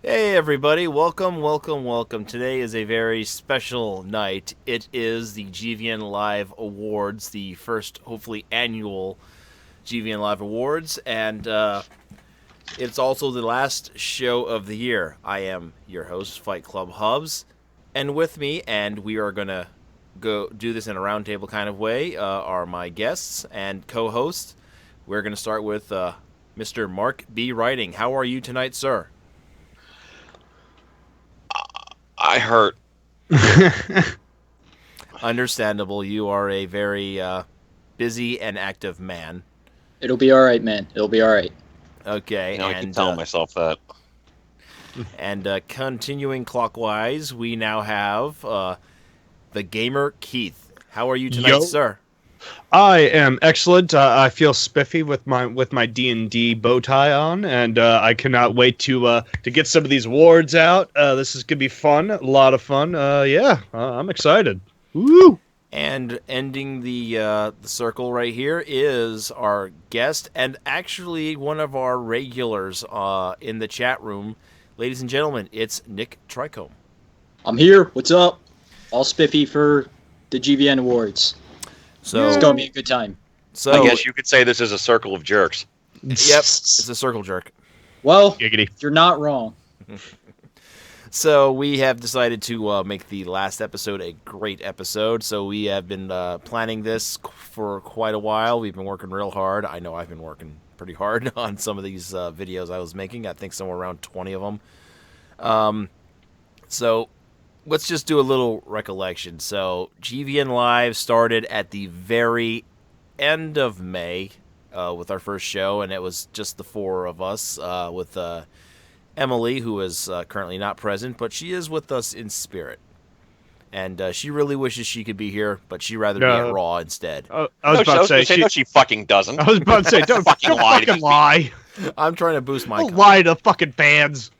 Hey everybody, welcome. Today is a very special night. It is the GVN Live Awards, the first, hopefully, annual GVN Live Awards, and it's also the last show of the year. I am your host, Fight Club Hubs, and with me, and we are going to go do this in a roundtable kind of way, are my guests and co-hosts. We're going to start with Mr. Mark B. Writing. How are you tonight, sir? I hurt. Understandable. You are a very busy and active man. It'll be all right, man. It'll be all right. Okay. I keep telling myself that. And continuing clockwise, we now have the gamer Keith. How are you tonight, sir? I am excellent. I feel spiffy with my D&D bow tie on, and I cannot wait to get some of these awards out. This is gonna be fun, a lot of fun. I'm excited. Woo! And ending the circle right here is our guest, and actually one of our regulars in the chat room. Ladies and gentlemen, it's Nick Trichome. I'm here. What's up? All spiffy for the GVN Awards. So it's going to be a good time. So I guess you could say this is a circle of jerks. Yep, it's a circle jerk. Well, Giggity. You're not wrong. So we have decided to make the last episode a great episode. So we have been planning this for quite a while. We've been working real hard. I know I've been working pretty hard on some of these videos I was making. I think somewhere around 20 of them. So let's just do a little recollection. So GVN Live started at the very end of May with our first show, and it was just the four of us with Emily, who is currently not present, but she is with us in spirit. And she really wishes she could be here, but she'd rather be at Raw instead. I was about to say, no, she fucking doesn't. I was about to say, don't fucking lie. I'm trying to boost my... Don't lie to fucking fans.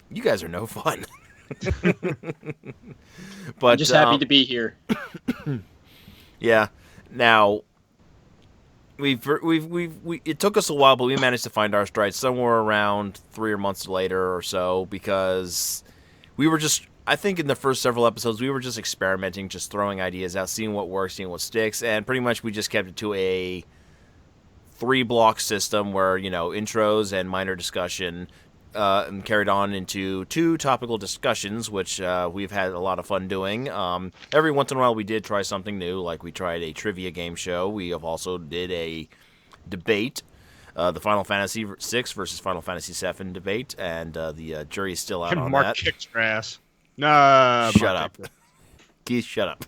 You guys are no fun. But I'm just happy to be here. Yeah. Now, it took us a while, but we managed to find our stride somewhere around 3 months later or so, because we were just, I think in the first several episodes, we were just experimenting, just throwing ideas out, seeing what works, seeing what sticks, and pretty much we just kept it to a 3-block system where, intros and minor discussion, and carried on into 2 topical discussions, which we've had a lot of fun doing. Every once in a while we did try something new, like we tried a trivia game show. We have also did a debate, the Final Fantasy VI versus Final Fantasy VII debate, and the jury's still out on Mark that. kicked your ass. Nah, shut up. Keith, shut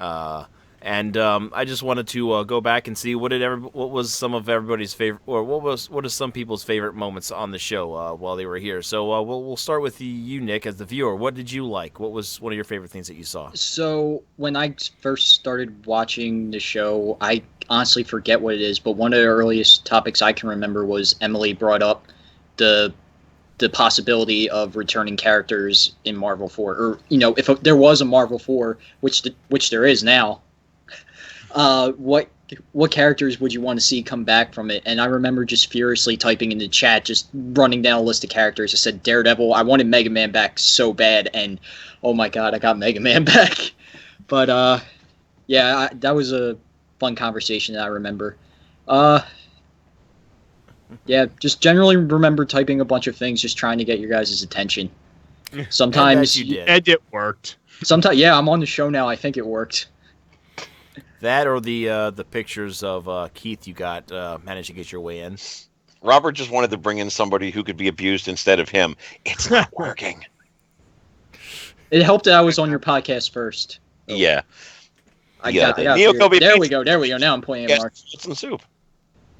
up. And I just wanted to go back and see what was some of everybody's favorite, or what is some people's favorite moments on the show while they were here. So we'll start with you, Nick, as the viewer. What did you like? What was one of your favorite things that you saw? So when I first started watching the show, I honestly forget what it is, but one of the earliest topics I can remember was Emily brought up the possibility of returning characters in Marvel 4, or if there was a Marvel 4, which there is now. What characters would you want to see come back from it? And I remember just furiously typing in the chat, just running down a list of characters. I said Daredevil. I wanted Mega Man back so bad, and oh my god, I got Mega Man back. But that was a fun conversation that I remember. Just generally remember typing a bunch of things, just trying to get your guys' attention. Sometimes you did. And it worked. Sometimes, I'm on the show now. I think it worked. That or the pictures of Keith you got managed to get your way in. Robert just wanted to bring in somebody who could be abused instead of him. It's not working. It helped that I was on your podcast first. Yeah. I got Neokobe there pizza. we go. There we go. Now I'm pointing at Mark. It's in soup.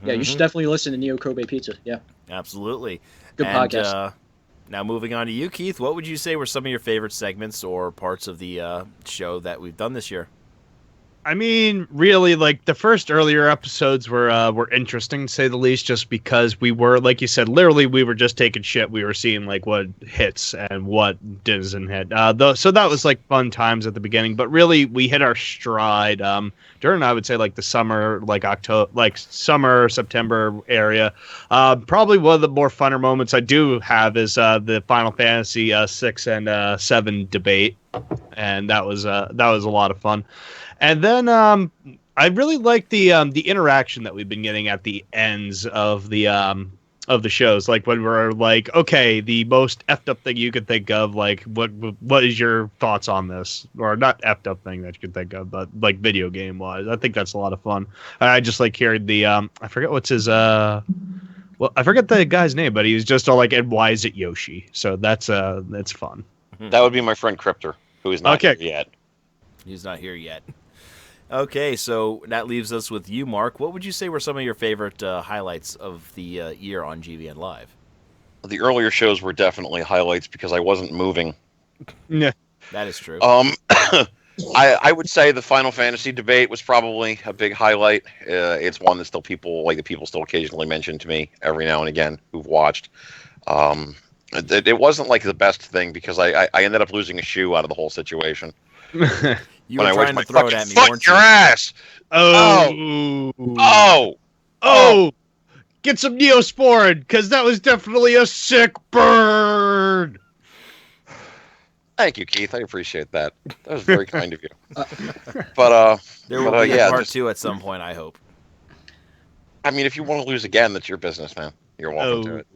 Yeah, you should definitely listen to Neo Kobe Pizza. Yeah. Absolutely. Good podcast. Now moving on to you, Keith. What would you say were some of your favorite segments or parts of the show that we've done this year? I mean, really, like the first earlier episodes were interesting to say the least, just because we were, like you said, literally we were just taking shit. We were seeing like what hits and what doesn't hit. So that was like fun times at the beginning, but really we hit our stride during, I would say, like the summer, like October, like summer September area. Probably one of the more funner moments I do have is the Final Fantasy 6 and 7 debate, and that was a lot of fun. And then I really like the interaction that we've been getting at the ends of the shows. Like when we're like, okay, the most effed up thing you could think of, like what is your thoughts on this? Or not effed up thing that you could think of, but like video game wise. I think that's a lot of fun. I just like hearing the I forget what's his well, I forget the guy's name, but he was just all like, and why is it Yoshi? So that's fun. That would be my friend Cryptor, who is not here yet. He's not here yet. Okay, so that leaves us with you, Mark. What would you say were some of your favorite highlights of the year on GVN Live? The earlier shows were definitely highlights because I wasn't moving. Yeah, that is true. I would say the Final Fantasy debate was probably a big highlight. It's one that people still occasionally mention to me every now and again who've watched. It wasn't like the best thing because I ended up losing a shoe out of the whole situation. You were trying to throw it at me, weren't your you? ass! Oh! Get some Neosporin, because that was definitely a sick burn! Thank you, Keith. I appreciate that. That was very kind of you. But there will be a part 2 at some point, I hope. I mean, if you want to lose again, that's your business, man. You're welcome to it.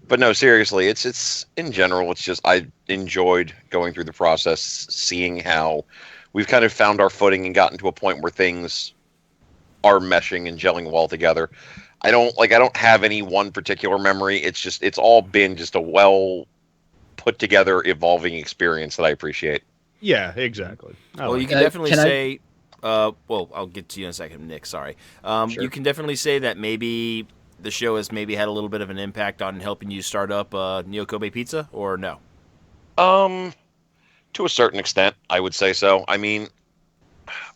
But no, seriously, it's in general, it's just I enjoyed going through the process, seeing how we've kind of found our footing and gotten to a point where things are meshing and gelling well together. I don't have any one particular memory. It's all been just a well put together, evolving experience that I appreciate. Yeah, exactly. Well, you can definitely say. Well, I'll get to you in a second, Nick. Sorry. Sure. You can definitely say that maybe the show has maybe had a little bit of an impact on helping you start up Neo Kobe Pizza, or no? To a certain extent, I would say so. I mean,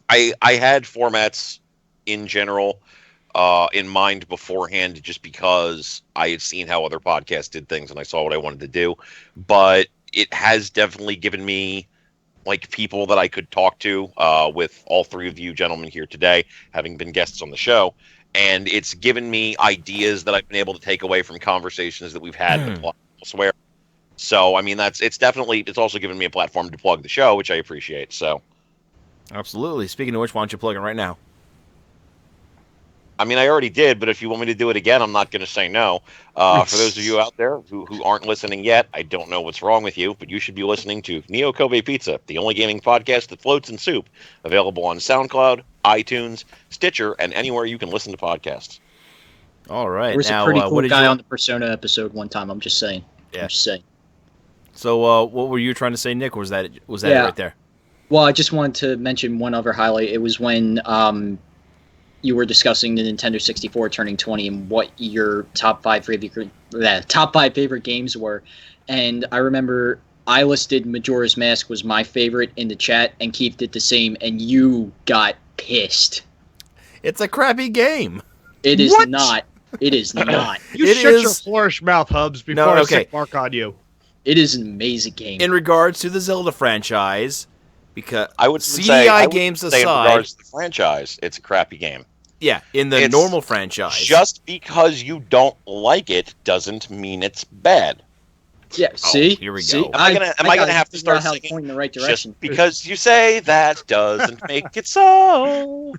I had formats in general in mind beforehand, just because I had seen how other podcasts did things and I saw what I wanted to do. But it has definitely given me like people that I could talk to, with all three of you gentlemen here today, having been guests on the show. And it's given me ideas that I've been able to take away from conversations that we've had elsewhere. So, I mean, it's also given me a platform to plug the show, which I appreciate. So, absolutely. Speaking of which, why don't you plug it right now? I mean, I already did, but if you want me to do it again, I'm not going to say no. For those of you out there who aren't listening yet, I don't know what's wrong with you, but you should be listening to Neo Kobe Pizza, the only gaming podcast that floats in soup, available on SoundCloud, iTunes, Stitcher, and anywhere you can listen to podcasts. All right. There was a pretty cool guy on the Persona episode one time. I'm just saying. Yeah. I'm just saying. So, what were you trying to say, Nick? Or was that it right there? Well, I just wanted to mention one other highlight. It was when you were discussing the Nintendo 64 turning 20 and what your top five favorite games were. And I remember I listed Majora's Mask was my favorite in the chat, and Keith did the same, and you got pissed. It's a crappy game. It is not. It is not. You shut your flourish mouth, Hubs, before I stick mark on you. It is an amazing game. In regards to the Zelda franchise, because I would CDI games aside, in regards to the franchise, it's a crappy game. Yeah, in the normal franchise. Just because you don't like it doesn't mean it's bad. Yeah, see? Here we go. See? Am I gonna have to start singing? Point in the right direction. Just because you say that doesn't make it so.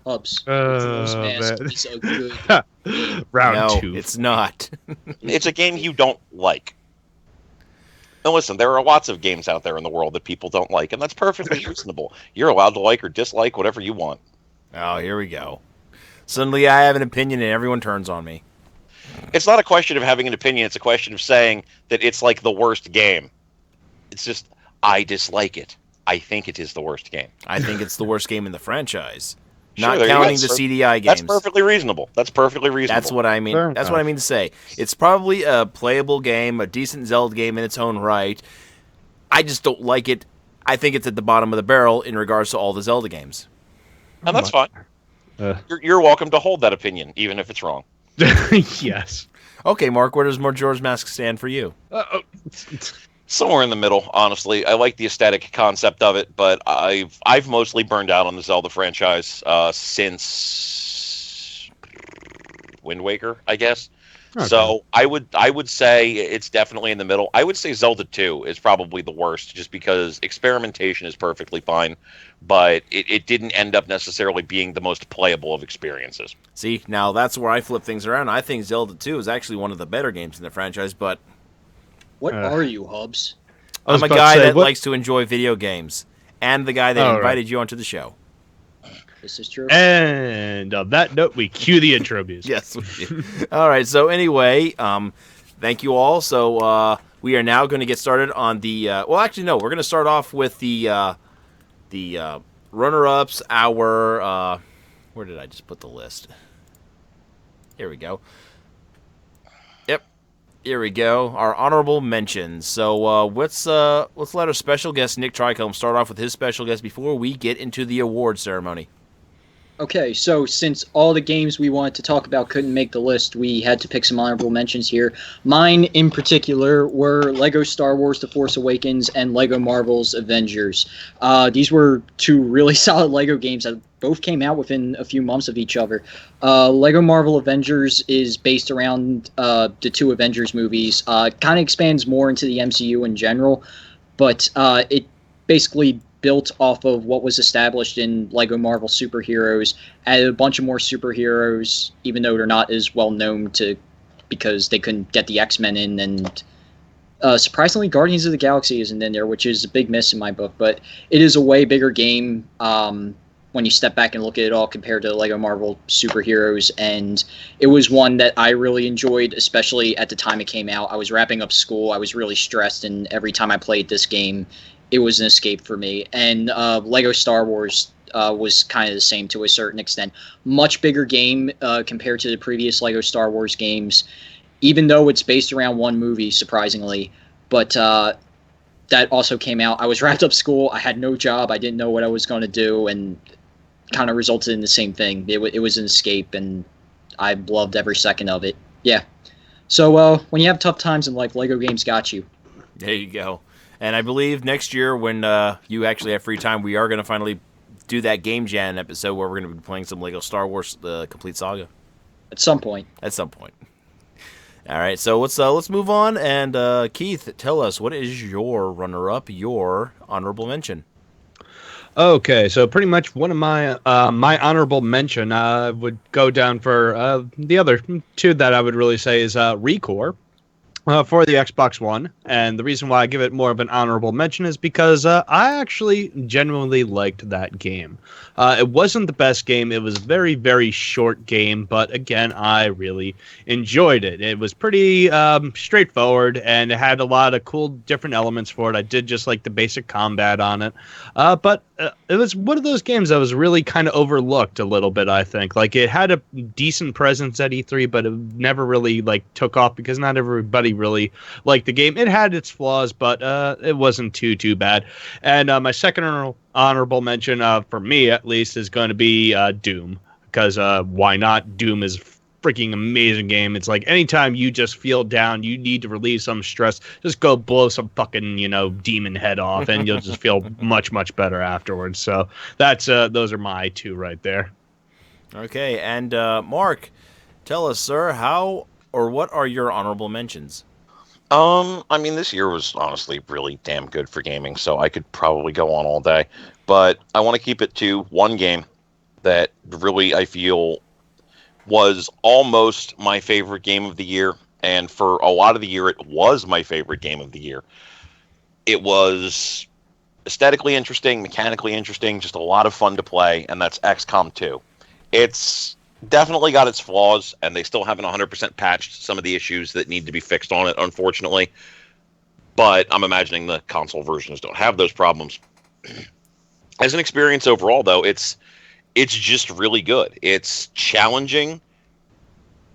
Hubs. It's a good Round 2. It's not. It's a game you don't like. Now listen, there are lots of games out there in the world that people don't like, and that's perfectly reasonable. You're allowed to like or dislike whatever you want. Oh, here we go. Suddenly I have an opinion and everyone turns on me. It's not a question of having an opinion, it's a question of saying that it's like the worst game. It's just, I dislike it. I think it is the worst game. I think it's the worst game in the franchise. not there you go. counting the CDI games. That's perfectly reasonable. That's what I mean. Fair That's what I mean to say. It's probably a playable game, a decent Zelda game in its own right. I just don't like it. I think it's at the bottom of the barrel in regards to all the Zelda games. And that's fine. You're welcome to hold that opinion, even if it's wrong. Yes. Okay, Mark, where does Majora's Mask stand for you? Somewhere in the middle, honestly. I like the aesthetic concept of it, but I've mostly burned out on the Zelda franchise since Wind Waker, I guess. Okay. So I would say it's definitely in the middle. I would say Zelda 2 is probably the worst, just because experimentation is perfectly fine, but it didn't end up necessarily being the most playable of experiences. See, now that's where I flip things around. I think Zelda 2 is actually one of the better games in the franchise, but... What are you, Hubs? I'm a guy that likes to enjoy video games, and the guy that invited you onto the show. This is true. And on that note, we cue the intro music. Yes, we do. All right, so anyway, thank you all. So we are now going to get started on the... well, actually, no, we're going to start off with the runner-ups, our... where did I just put the list? Here we go. Here we go. Our honorable mentions. So let's let our special guest Nick Tricombe start off with his special guest before we get into the award ceremony. Okay, so since all the games we wanted to talk about couldn't make the list, we had to pick some honorable mentions here. Mine, in particular, were LEGO Star Wars The Force Awakens and LEGO Marvel's Avengers. These were two really solid LEGO games that both came out within a few months of each other. LEGO Marvel Avengers is based around the two Avengers movies. Kind of expands more into the MCU in general, but it basically built off of what was established in LEGO Marvel Superheroes, added a bunch of more superheroes, even though they're not as well known because they couldn't get the X-Men in, and surprisingly Guardians of the Galaxy isn't in there, which is a big miss in my book, but it is a way bigger game when you step back and look at it all compared to LEGO Marvel Superheroes, and it was one that I really enjoyed, especially at the time it came out. I was wrapping up school, I was really stressed, and every time I played this game, it was an escape for me. And LEGO Star Wars was kind of the same to a certain extent. Much bigger game compared to the previous LEGO Star Wars games, even though it's based around one movie, surprisingly. But that also came out. I was wrapped up school. I had no job. I didn't know what I was going to do, and kind of resulted in the same thing. It was an escape, and I loved every second of it. Yeah. So when you have tough times in life, LEGO games got you. There you go. And I believe next year, when you actually have free time, we are going to finally do that Game Jam episode where we're going to be playing some LEGO Star Wars: The Complete Saga. At some point. All right, so let's move on. And Keith, tell us, what is your runner-up, your honorable mention? Okay, so pretty much one of my my honorable mention would go down for the other two that I would really say is Recore. For the Xbox One, and the reason why I give it more of an honorable mention is because I actually genuinely liked that game. It wasn't the best game. It was a very, very short game, but again, I really enjoyed it. It was pretty straightforward, and it had a lot of cool different elements for it. I did just like the basic combat on it, but it was one of those games that was really kind of overlooked a little bit, I think. Like, it had a decent presence at E3, but it never really took off because not everybody really liked the game. It had its flaws, but it wasn't too bad. And my second honorable mention, for me at least, is going to be Doom, because why not? Doom is freaking amazing game. It's like anytime you just feel down, you need to relieve some stress, just go blow some fucking demon head off, and you'll just feel much better afterwards. So that's those are my two right there. Okay, and Mark, tell us, sir, how or what are your honorable mentions? I mean, this year was honestly really damn good for gaming, so I could probably go on all day, but I want to keep it to one game that really I feel was almost my favorite game of the year, and for a lot of the year, it was my favorite game of the year. It was aesthetically interesting, mechanically interesting, just a lot of fun to play, and that's XCOM 2. It's definitely got its flaws, and they still haven't 100% patched some of the issues that need to be fixed on it, unfortunately. But I'm imagining the console versions don't have those problems. As an experience overall, though, it's it's just really good. It's challenging,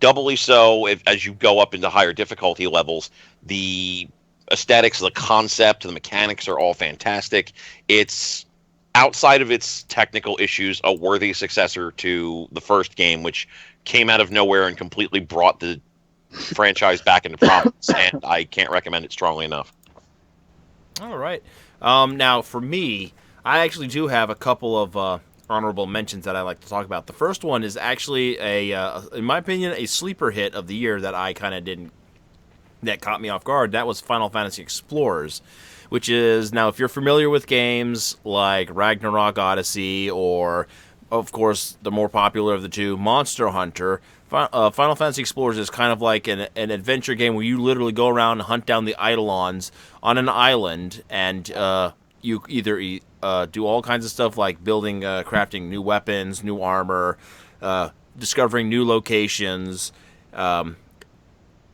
doubly so as you go up into higher difficulty levels. The aesthetics, the concept, the mechanics are all fantastic. It's, outside of its technical issues, a worthy successor to the first game, which came out of nowhere and completely brought the franchise back into prominence, and I can't recommend it strongly enough. All right. Now, for me, I actually do have a couple of honorable mentions that I like to talk about. The first one is actually in my opinion, a sleeper hit of the year that I kind of didn't, that caught me off guard. That was Final Fantasy Explorers, which is, now, if you're familiar with games like Ragnarok Odyssey, or, of course, the more popular of the two, Monster Hunter, Final Fantasy Explorers is kind of like an adventure game where you literally go around and hunt down the Eidolons on an island, and you either do all kinds of stuff like building, crafting new weapons, new armor, discovering new locations.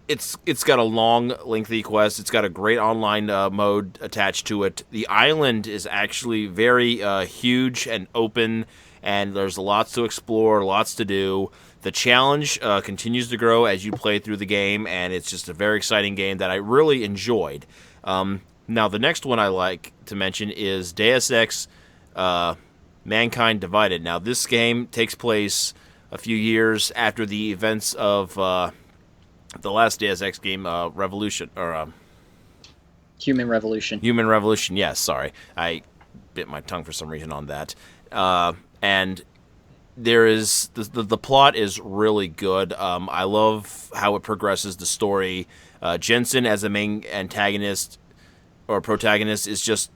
It's got a long, lengthy quest. It's got a great online mode attached to it. The island is actually very huge and open, and there's lots to explore, lots to do. The challenge continues to grow as you play through the game, and it's just a very exciting game that I really enjoyed. Now, the next one I like to mention is Deus Ex Mankind Divided. Now, this game takes place a few years after the events of the last Deus Ex game, Revolution, or Human Revolution. Human Revolution, yes, sorry. I bit my tongue for some reason on that. And there is, the plot is really good. I love how it progresses, the story. Jensen as a main antagonist or protagonist is just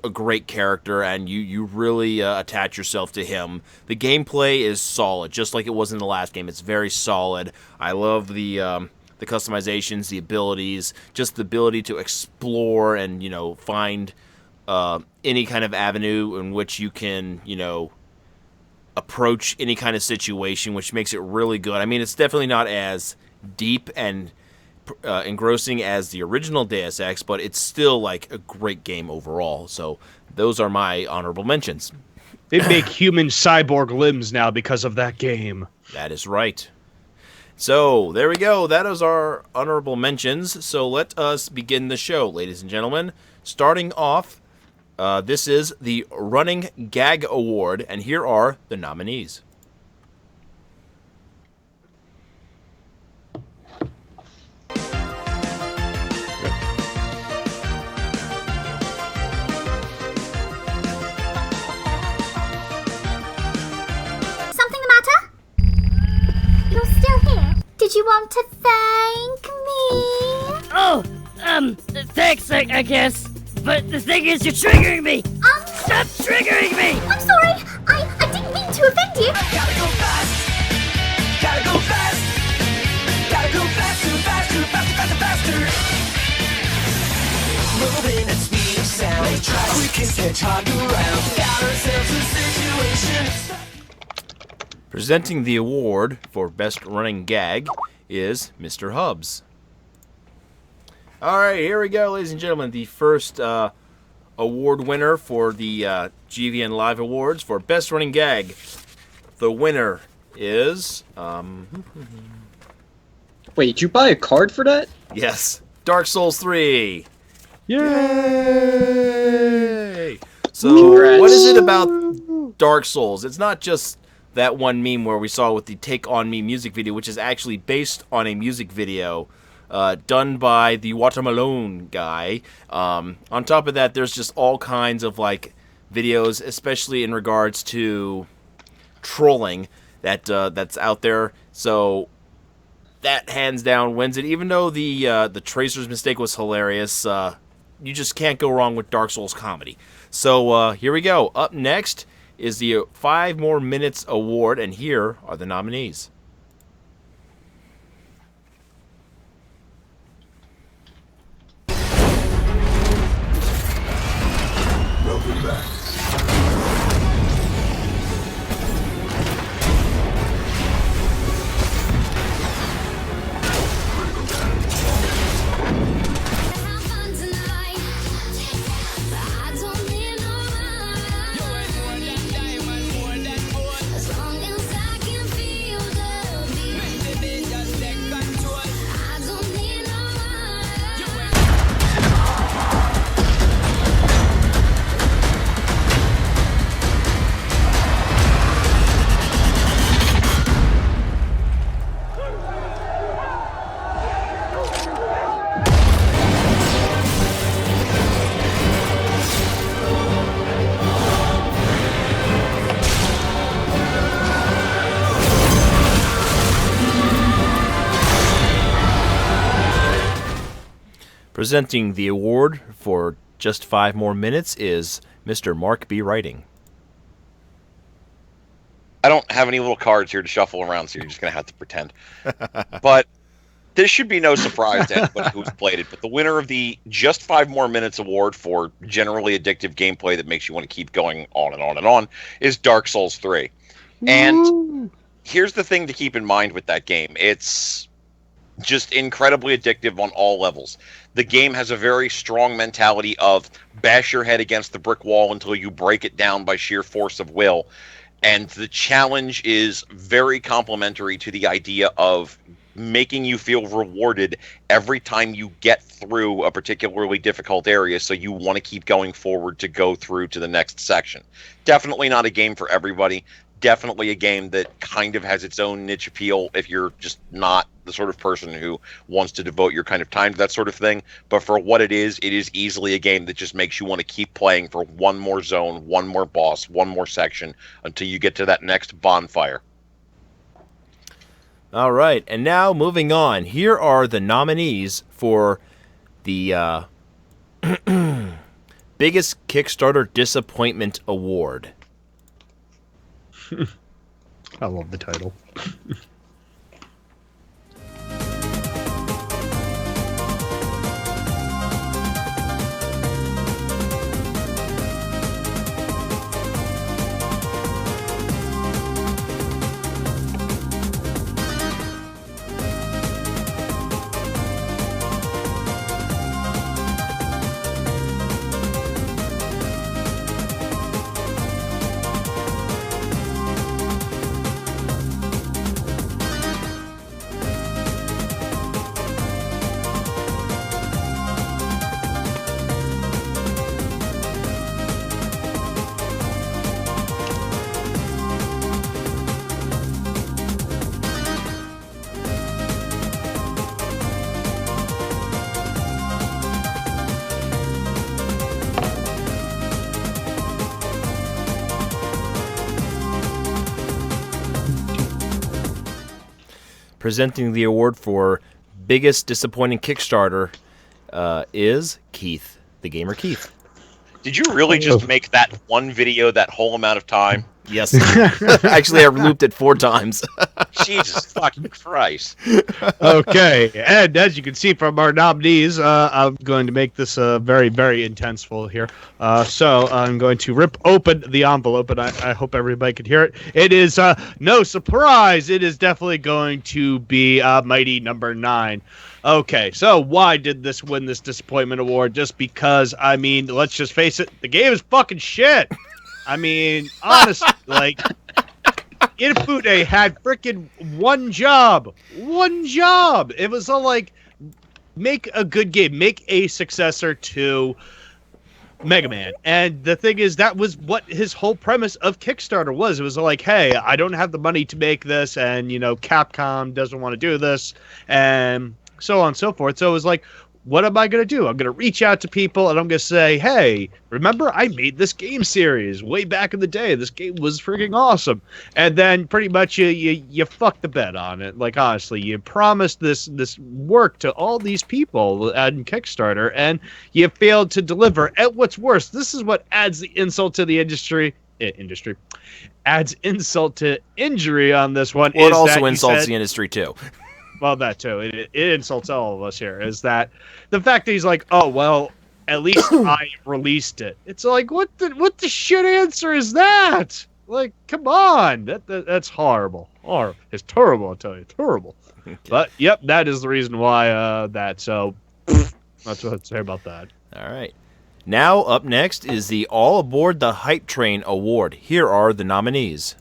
a great character, and you really attach yourself to him. The gameplay is solid, just like it was in the last game. It's very solid. I love the customizations, the abilities, just the ability to explore and, find any kind of avenue in which you can, approach any kind of situation, which makes it really good. I mean, it's definitely not as deep and engrossing as the original Deus Ex, but it's still like a great game overall. So those are my honorable mentions. They make human cyborg limbs now because of that game. That is right. So there we go. That is our honorable mentions. So let us begin the show, ladies and gentlemen. Starting off, this is the Running Gag Award, and here are the nominees. Something the matter? You're still here? Did you want to thank me? Oh, thanks, I guess. But the thing is, you're triggering me! Stop triggering me! I'm sorry. I didn't mean to offend you. Gotta go fast. Gotta go fast. Gotta go faster, faster, faster, faster, faster. Moving at speed of sound. Try to kiss Hedgehog around. Got ourselves a situation. Presenting the award for Best Running Gag is Mr. Hubs. All right, here we go, ladies and gentlemen. The first award winner for the GVN Live Awards for Best Running Gag. The winner is... Wait, did you buy a card for that? yes, Dark Souls 3. Yay! So, Congrats. what is it about Dark Souls? It's not just that one meme where we saw with the Take On Me music video, which is actually based on a music video done by the Watermelon guy. On top of that, there's just all kinds of videos, especially in regards to trolling that's out there. So that hands down wins it. Even though the Tracer's mistake was hilarious, you just can't go wrong with Dark Souls comedy. So here we go. Up next is the 5 More Minutes Award, and here are the nominees. Welcome back. Presenting the award for just 5 more minutes is Mr. Mark B. Writing. I don't have any little cards here to shuffle around, so you're just going to have to pretend. But this should be no surprise to anybody who's played it. But the winner of the Just 5 More Minutes award for generally addictive gameplay that makes you want to keep going on and on and on is Dark Souls 3. And here's the thing to keep in mind with that game. It's just incredibly addictive on all levels. The game has a very strong mentality of bash your head against the brick wall until you break it down by sheer force of will. And the challenge is very complementary to the idea of making you feel rewarded every time you get through a particularly difficult area, so you want to keep going forward to go through to the next section. Definitely not a game for everybody. Definitely a game that kind of has its own niche appeal if you're just not the sort of person who wants to devote your kind of time to that sort of thing. But for what it is easily a game that just makes you want to keep playing for one more zone, one more boss, one more section until you get to that next bonfire. All right, and now moving on. Here are the nominees for the biggest Kickstarter disappointment award. I love the title. Presenting the award for biggest disappointing Kickstarter is Keith, the gamer Keith. Did you really just make that one video that whole amount of time? Yes. Actually, I looped it 4 times. Jesus fucking Christ. Okay, and as you can see from our nominees, I'm going to make this very, very intenseful here. So I'm going to rip open the envelope, and I hope everybody can hear it. It is no surprise. It is definitely going to be Mighty Number 9. Okay, so why did this win this disappointment award? Just because, I mean, let's just face it, the game is fucking shit. I mean, honestly, like, Inafune had freaking one job. It was all like, make a good game, make a successor to Mega Man. And the thing is, that was what his whole premise of Kickstarter was. It was like, hey, I don't have the money to make this, and, you know, Capcom doesn't want to do this, and so on and so forth. So it was like, what am I going to do? I'm going to reach out to people, and I'm going to say, hey, remember I made this game series way back in the day. This game was freaking awesome. And then pretty much you fucked the bed on it. Like, honestly, you promised this work to all these people on Kickstarter, and you failed to deliver. And what's worse, this is what adds the insult to the industry. Adds insult to injury on this one. Well, it also insults the industry, too. Well, that too. It insults all of us here. Is that the fact that he's like, oh well, at least I released it. It's like, what the shit answer is that? Like, come on, that's horrible. Or it's terrible. I'll tell you, terrible. Okay. But yep, that is the reason why that. So that's what I'd say about that. All right. Now up next is the All Aboard the Hype Train Award. Here are the nominees.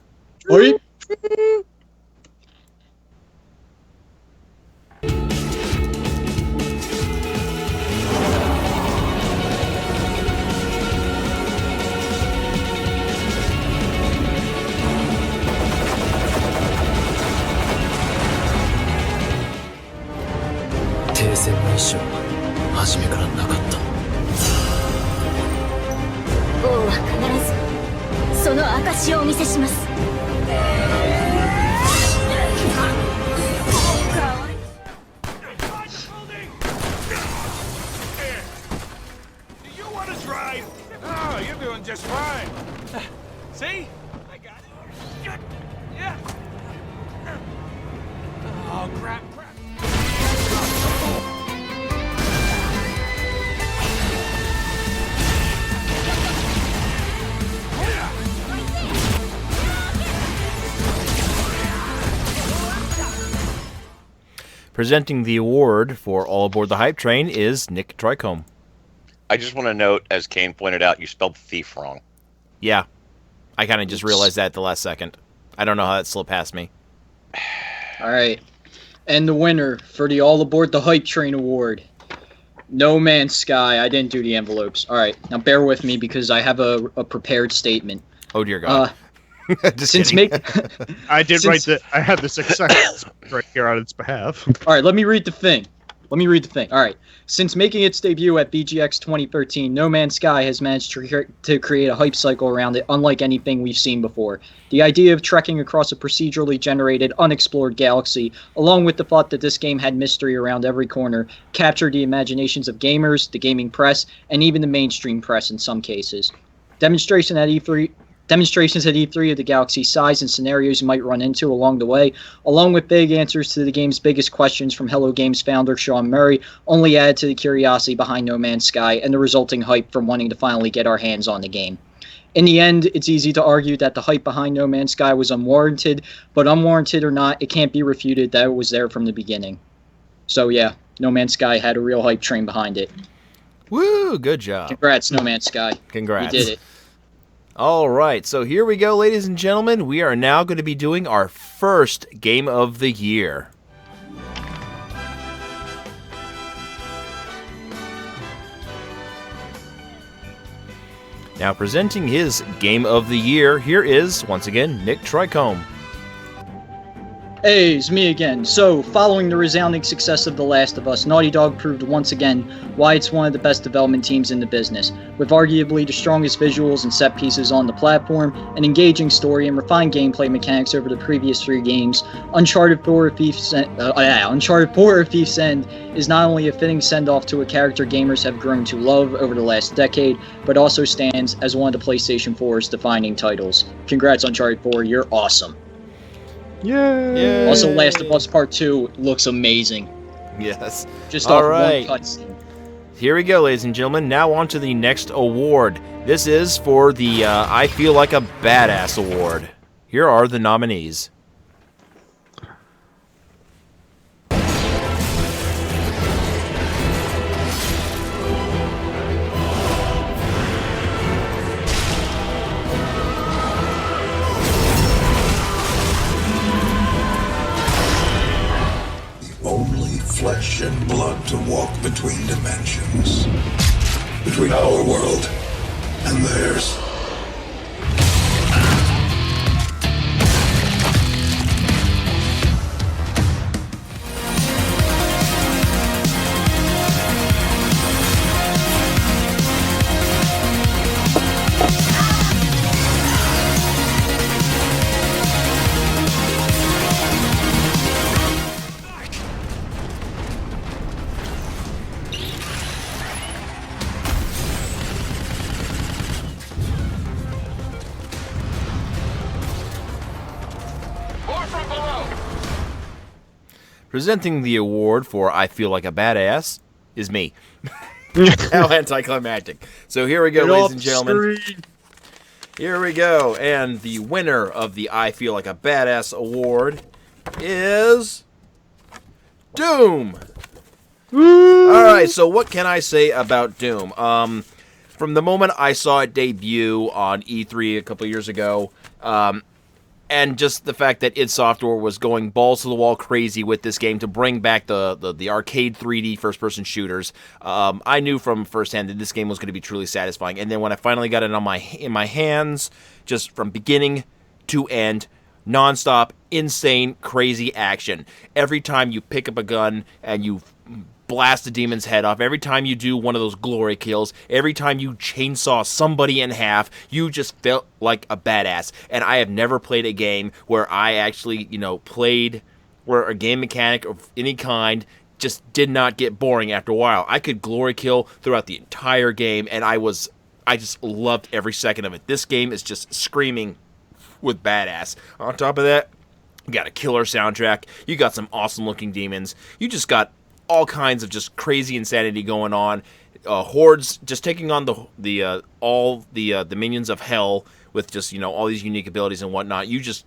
doing just fine. See? I got it. Yeah. Oh, crap. Presenting the award for All Aboard the Hype Train is Nick Tricombe. I just want to note, as Kane pointed out, you spelled thief wrong. Yeah. I kind of just realized that at the last second. I don't know how that slipped past me. All right. And the winner for the All Aboard the Hype Train Award, No Man's Sky. I didn't do the envelopes. All right. Now bear with me because I have a prepared statement. Oh, dear God. Since I did write the. I had the success right here on its behalf. All right, let me read the thing. All right. Since making its debut at BGX 2013, No Man's Sky has managed to create a hype cycle around it unlike anything we've seen before. The idea of trekking across a procedurally generated, unexplored galaxy, along with the thought that this game had mystery around every corner, captured the imaginations of gamers, the gaming press, and even the mainstream press in some cases. Demonstrations at E3 of the galaxy's size and scenarios you might run into along the way, along with vague answers to the game's biggest questions from Hello Games founder Sean Murray, only add to the curiosity behind No Man's Sky and the resulting hype from wanting to finally get our hands on the game. In the end, it's easy to argue that the hype behind No Man's Sky was unwarranted, but unwarranted or not, it can't be refuted that it was there from the beginning. So yeah, No Man's Sky had a real hype train behind it. Woo, good job. Congrats, No Man's Sky. Congrats. You did it. All right, so here we go, ladies and gentlemen. We are now going to be doing our first Game of the Year. Now presenting his Game of the Year, here is, once again, Nick Tricombe. Hey, it's me again. So, following the resounding success of The Last of Us, Naughty Dog proved once again why it's one of the best development teams in the business. With arguably the strongest visuals and set pieces on the platform, an engaging story, and refined gameplay mechanics over the previous 3 games, Uncharted 4: A Thief's End is not only a fitting send-off to a character gamers have grown to love over the last decade, but also stands as one of the PlayStation 4's defining titles. Congrats, Uncharted 4, you're awesome. Yay! Also, Last of Us Part 2 looks amazing. Yes. Just All off right. one cutscene. Here we go, ladies and gentlemen. Now on to the next award. This is for the I Feel Like a Badass Award. Here are the nominees. Only flesh and blood to walk between dimensions. Between our world and theirs. Presenting the award for I Feel Like a Badass is me. How anticlimactic. So here we go, ladies and gentlemen. Here we go. And the winner of the I Feel Like a Badass award is Doom. Alright, so what can I say about Doom? From the moment I saw it debut on E3 a couple years ago, and just the fact that id Software was going balls to the wall crazy with this game to bring back the arcade 3D first-person shooters, I knew from firsthand that this game was going to be truly satisfying. And then when I finally got it in my hands, just from beginning to end, non-stop, insane, crazy action. Every time you pick up a gun and you blast a demon's head off, every time you do one of those glory kills, every time you chainsaw somebody in half, you just felt like a badass. And I have never played a game where I actually, played where a game mechanic of any kind just did not get boring after a while. I could glory kill throughout the entire game, and I was I just loved every second of it. This game is just screaming with badass. On top of that, you got a killer soundtrack. You got some awesome looking demons. You just got all kinds of just crazy insanity going on. Hordes just taking on all the minions of hell with just all these unique abilities and whatnot. You just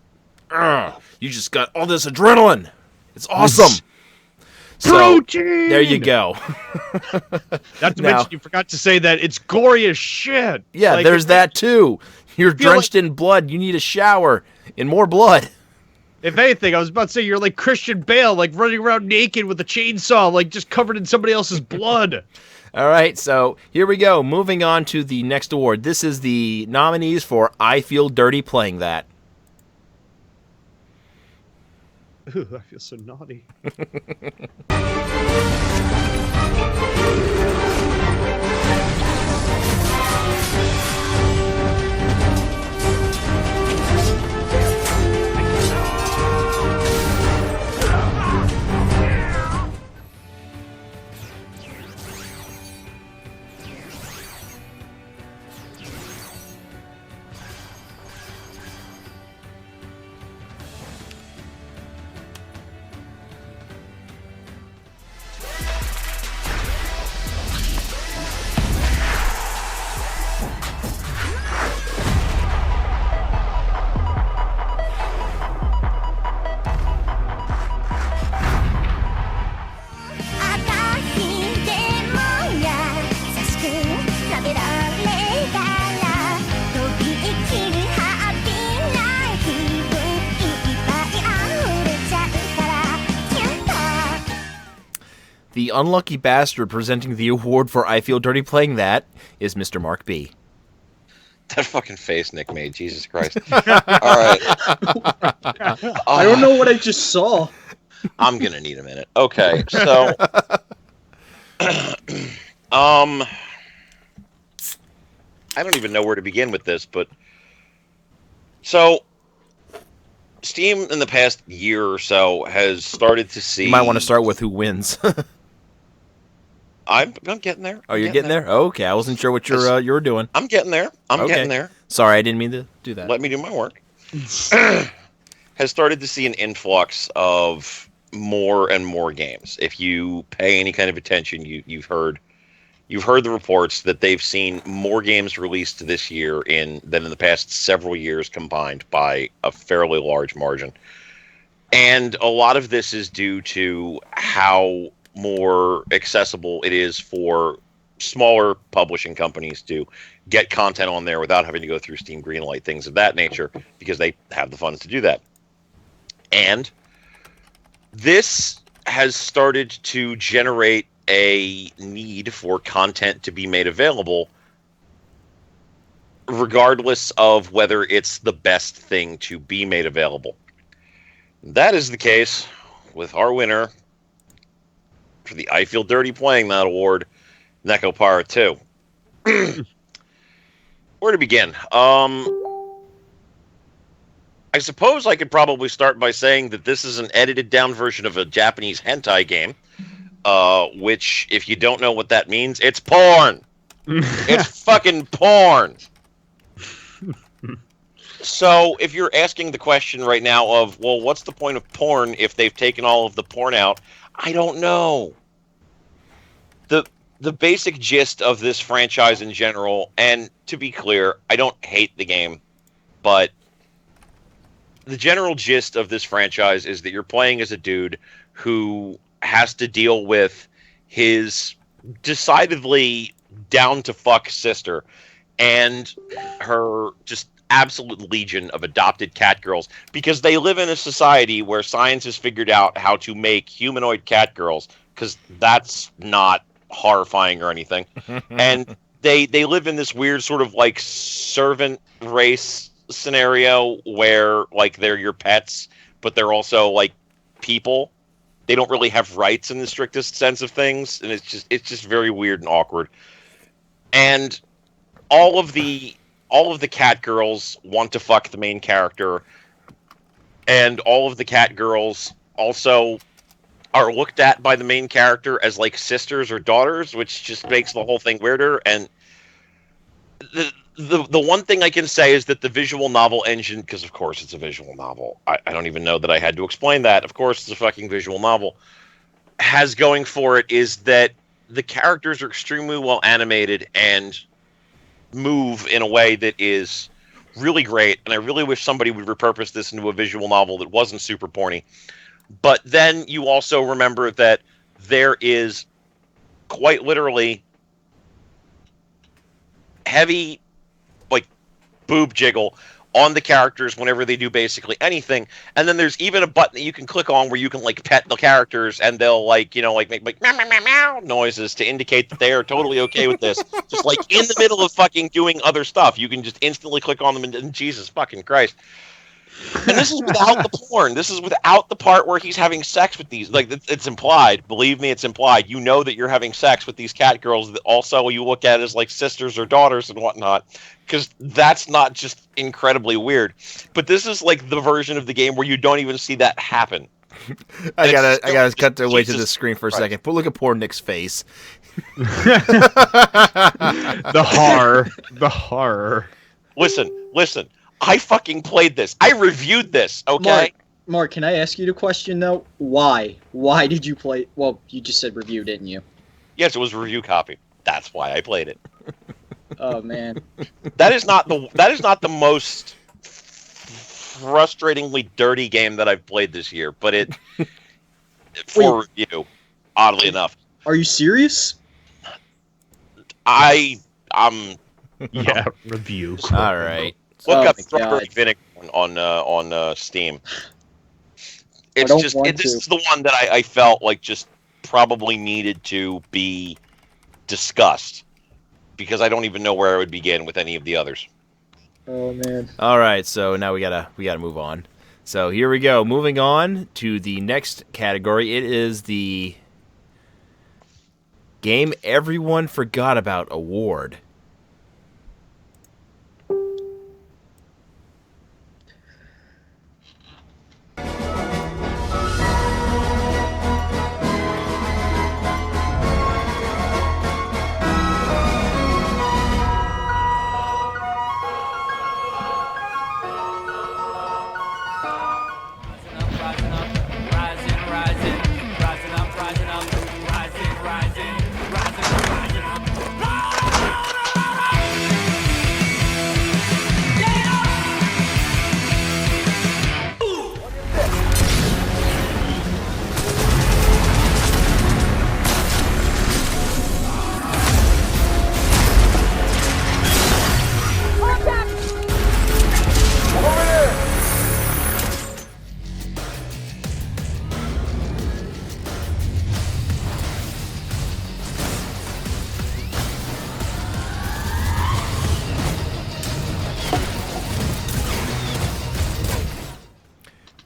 got all this adrenaline. It's awesome. Protein! There you go. Not to mention, you forgot to say that it's gory as shit. Yeah, there's that too. You're drenched in blood. You need a shower in more blood. If anything, I was about to say you're like Christian Bale, like running around naked with a chainsaw, like just covered in somebody else's blood. All right, so here we go. Moving on to the next award. This is the nominees for I Feel Dirty Playing That. Ooh, I feel so naughty. The unlucky bastard presenting the award for I Feel Dirty Playing That is Mr. Mark B. That fucking face Nick made, Jesus Christ. All right. I don't know what I just saw. I'm gonna need a minute. Okay, so I don't even know where to begin with this, but so Steam in the past year or so has started to see. You might want to start with who wins. I'm getting there. Oh, you're getting there? Okay, I wasn't sure what you were doing. I'm getting there. I'm getting there. Sorry, I didn't mean to do that. Let me do my work. Has started to see an influx of more and more games. If you pay any kind of attention, you've heard the reports that they've seen more games released this year than in the past several years combined by a fairly large margin. And a lot of this is due to how more accessible it is for smaller publishing companies to get content on there without having to go through Steam Greenlight, things of that nature, because they have the funds to do that. And this has started to generate a need for content to be made available, regardless of whether it's the best thing to be made available. That is the case with our winner for the I Feel Dirty Playing That award, Nekopara 2. Where to begin? I suppose I could probably start by saying that this is an edited down version of a Japanese hentai game, which, if you don't know what that means, it's porn. It's fucking porn. So if you're asking the question right now of, well, what's the point of porn if they've taken all of the porn out? I don't know. The basic gist of this franchise in general, and to be clear, I don't hate the game, but the general gist of this franchise is that you're playing as a dude who has to deal with his decidedly down-to-fuck sister and her just absolute legion of adopted cat girls, because they live in a society where science has figured out how to make humanoid cat girls, because that's not horrifying or anything. And they live in this weird sort of like servant race scenario where like they're your pets, but they're also like people. They don't really have rights in the strictest sense of things, and it's just very weird and awkward. And all of the cat girls want to fuck the main character, and all of the cat girls also are looked at by the main character as like sisters or daughters, which just makes the whole thing weirder. And the one thing I can say is that the visual novel engine, because of course it's a visual novel. I don't even know that I had to explain that. Of course it's a fucking visual novel. Has going for it is that the characters are extremely well animated and move in a way that is really great. And I really wish somebody would repurpose this into a visual novel that wasn't super porny. But then you also remember that there is quite literally heavy, like, boob jiggle on the characters whenever they do basically anything. And then there's even a button that you can click on where you can, like, pet the characters, and they'll, like, you know, like, make like meow, meow, meow, meow noises to indicate that they are totally okay with this. Just like in the middle of fucking doing other stuff, you can just instantly click on them, and Jesus fucking Christ. And this is without the porn. This is without the part where he's having sex with these. Like, it's implied. Believe me, it's implied. You know that you're having sex with these cat girls that also you look at as like sisters or daughters and whatnot. Because that's not just incredibly weird. But this is like the version of the game where you don't even see that happen. I gotta cut away to the screen for a second. But look at poor Nick's face. The horror. Listen. I fucking played this. I reviewed this, okay? Mark, can I ask you the question, though? Why? Why did you play... Well, you just said review, didn't you? Yes, it was a review copy. That's why I played it. Oh, man. That is not the most frustratingly dirty game that I've played this year, but it... for review, oddly enough. Are you serious? I'm... Yeah, review. All right. Look up my Strawberry God. Vinegar on Steam. It's don't just want this to. is the one that I felt like just probably needed to be discussed, because I don't even know where I would begin with any of the others. Oh, man. All right, so now we gotta move on. So here we go. Moving on to the next category. It is the Game Everyone Forgot About award.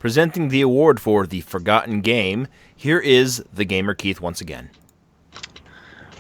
Presenting the award for the Forgotten Game, here is the Gamer Keith once again.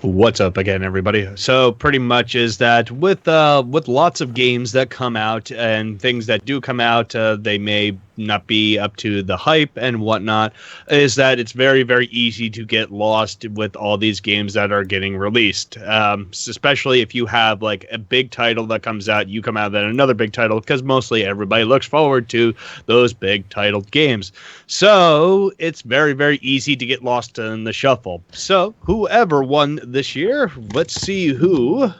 What's up again, everybody? So pretty much is that with lots of games that come out and things that do come out, they may not be up to the hype and whatnot, is that it's very, very easy to get lost with all these games that are getting released. Especially if you have like a big title that comes out, you come out then another big title, because mostly everybody looks forward to those big titled games. So it's very, very easy to get lost in the shuffle. So whoever won this year, let's see who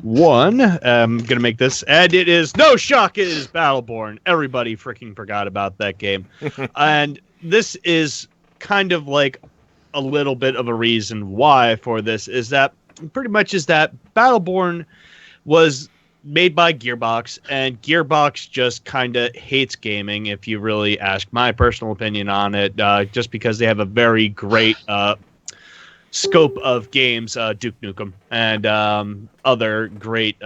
won. I'm gonna make this, and it is no shock, it is Battleborn. Everybody freaking forgot about that game. And this is kind of like a little bit of a reason why for this, is that pretty much is that Battleborn was made by Gearbox, and Gearbox just kind of hates gaming, if you really ask my personal opinion on it, just because they have a very great scope of games, Duke Nukem, and other great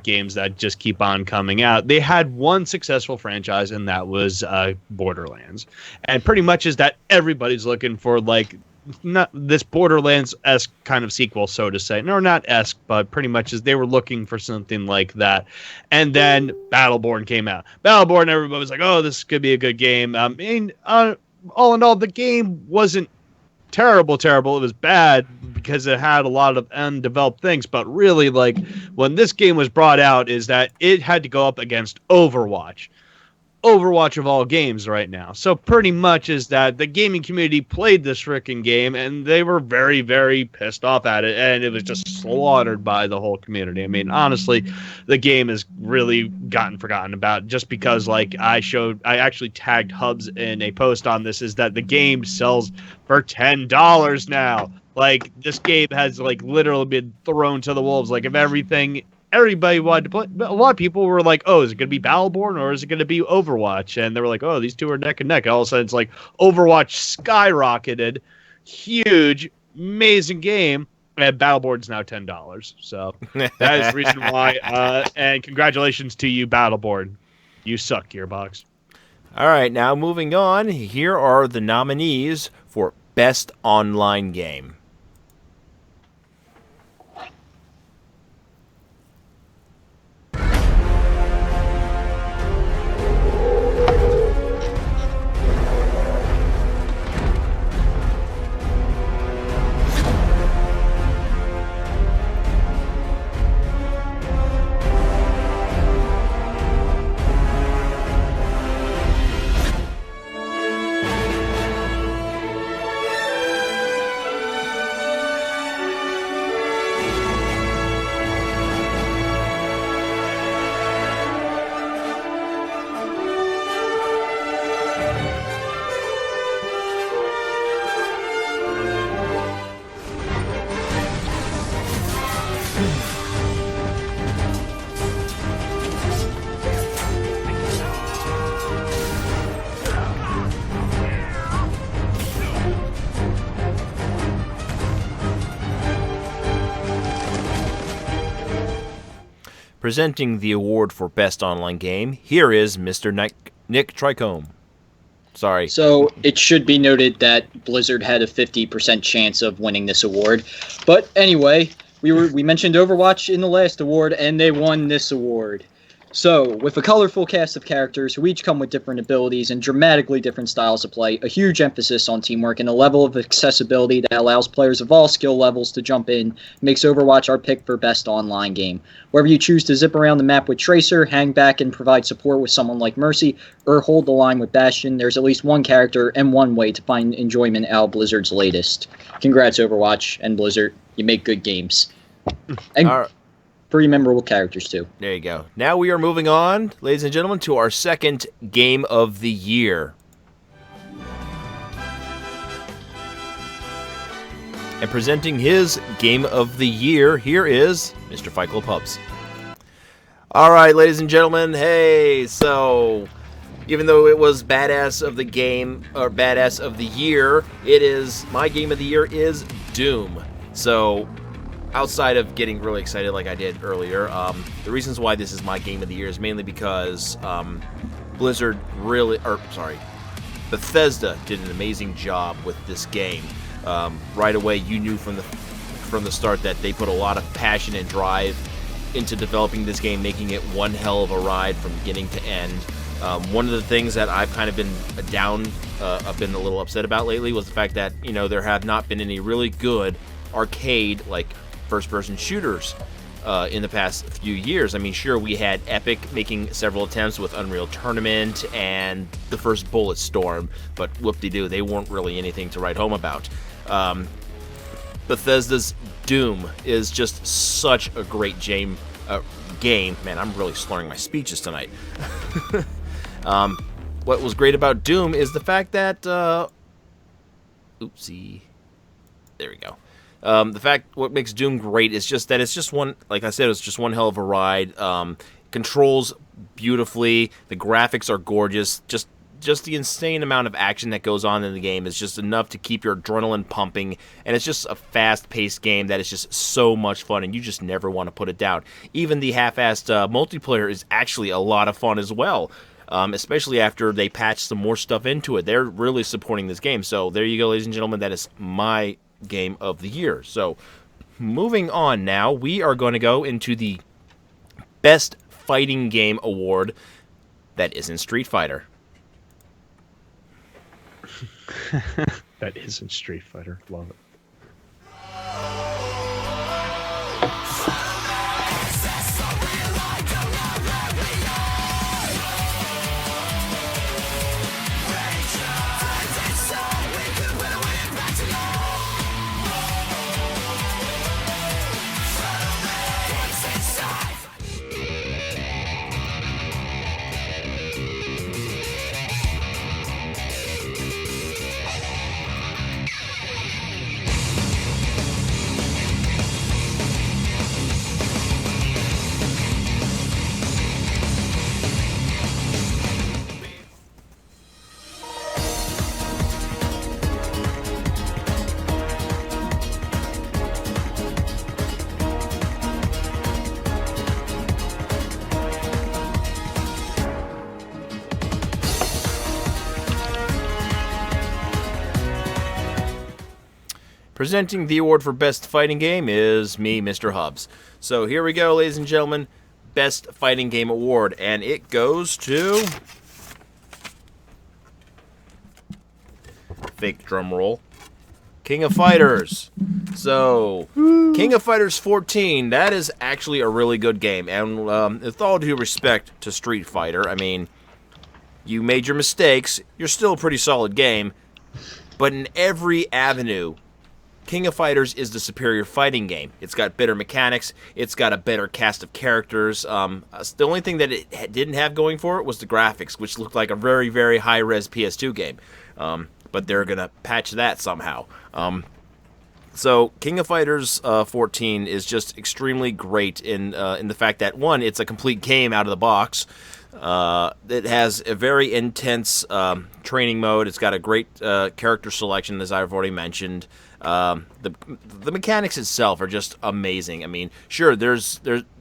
games that just keep on coming out. They had one successful franchise, and that was Borderlands. And pretty much is that everybody's looking for like not this Borderlands-esque kind of sequel, so to say. No, not esque, but pretty much as they were looking for something like that. And then Battleborn came out. Battleborn, everybody was like, oh, this could be a good game. I mean, all in all, the game wasn't terrible. It was bad, because it had a lot of undeveloped things. But really, like, when this game was brought out, is that it had to go up against Overwatch. Overwatch of all games right now. So pretty much is that the gaming community played this freaking game and they were very, very pissed off at it, and it was just slaughtered by the whole community. I mean, honestly, the game has really gotten forgotten about just because, like, I actually tagged Hubs in a post on this, is that the game sells for $10 now. Like, this game has, like, literally been thrown to the wolves. Like, if everybody wanted to play. A lot of people were like, oh, is it going to be Battleborn or is it going to be Overwatch? And they were like, oh, these two are neck and neck. All of a sudden, it's like Overwatch skyrocketed. Huge, amazing game. And Battleborn's now $10. So that is the reason why. And congratulations to you, Battleborn. You suck, Gearbox. All right, now moving on. Here are the nominees for Best Online Game. Presenting the award for Best Online Game, here is Mr. Nick Tricombe. Sorry. So it should be noted that Blizzard had a 50% chance of winning this award. But anyway, we mentioned Overwatch in the last award, and they won this award. So, with a colorful cast of characters who each come with different abilities and dramatically different styles of play, a huge emphasis on teamwork, and a level of accessibility that allows players of all skill levels to jump in, makes Overwatch our pick for best online game. Whether you choose to zip around the map with Tracer, hang back and provide support with someone like Mercy, or hold the line with Bastion, there's at least one character and one way to find enjoyment out of Blizzard's latest. Congrats, Overwatch and Blizzard. You make good games. And pretty memorable characters, too. There you go. Now we are moving on, ladies and gentlemen, to our second Game of the Year. And presenting his Game of the Year, here is Mr. Fickle Pubs. All right, ladies and gentlemen, hey, so even though it was Badass of the Game, or Badass of the Year, my Game of the Year is Doom. So, outside of getting really excited like I did earlier, the reasons why this is my Game of the Year is mainly because Bethesda did an amazing job with this game. Right away, you knew from the start that they put a lot of passion and drive into developing this game, making it one hell of a ride from beginning to end. One of the things that I've kind of been I've been a little upset about lately was the fact that, there have not been any really good arcade, like, first-person shooters in the past few years. I mean, sure, we had Epic making several attempts with Unreal Tournament and the first Bulletstorm, but whoop-de-doo, they weren't really anything to write home about. Bethesda's Doom is just such a great game. Man, I'm really slurring my speeches tonight. What was great about Doom is the fact that... oopsie. There we go. What makes Doom great is just that it's just one, like I said, it's just one hell of a ride. Controls beautifully. The graphics are gorgeous. Just the insane amount of action that goes on in the game is just enough to keep your adrenaline pumping. And it's just a fast-paced game that is just so much fun, and you just never want to put it down. Even the half-assed multiplayer is actually a lot of fun as well. Especially after they patch some more stuff into it. They're really supporting this game. So there you go, ladies and gentlemen. That is my Game of the Year. So moving on now, we are going to go into the Best Fighting Game Award that isn't Street Fighter. That isn't Street Fighter. Love it. Presenting the award for Best Fighting Game is me, Mr. Hubs. So here we go, ladies and gentlemen. Best Fighting Game Award. And it goes to... Fake drum roll. King of Fighters. So, King of Fighters 14, that is actually a really good game. And with all due respect to Street Fighter, I mean, you made your mistakes. You're still a pretty solid game. But in every avenue, King of Fighters is the superior fighting game. It's got better mechanics. It's got a better cast of characters. The only thing that it didn't have going for it was the graphics, which looked like a very, very high-res PS2 game. But they're going to patch that somehow. So King of Fighters 14 is just extremely great in the fact that, one, it's a complete game out of the box. It has a very intense training mode. It's got a great character selection, as I've already mentioned. The mechanics itself are just amazing. I mean, sure,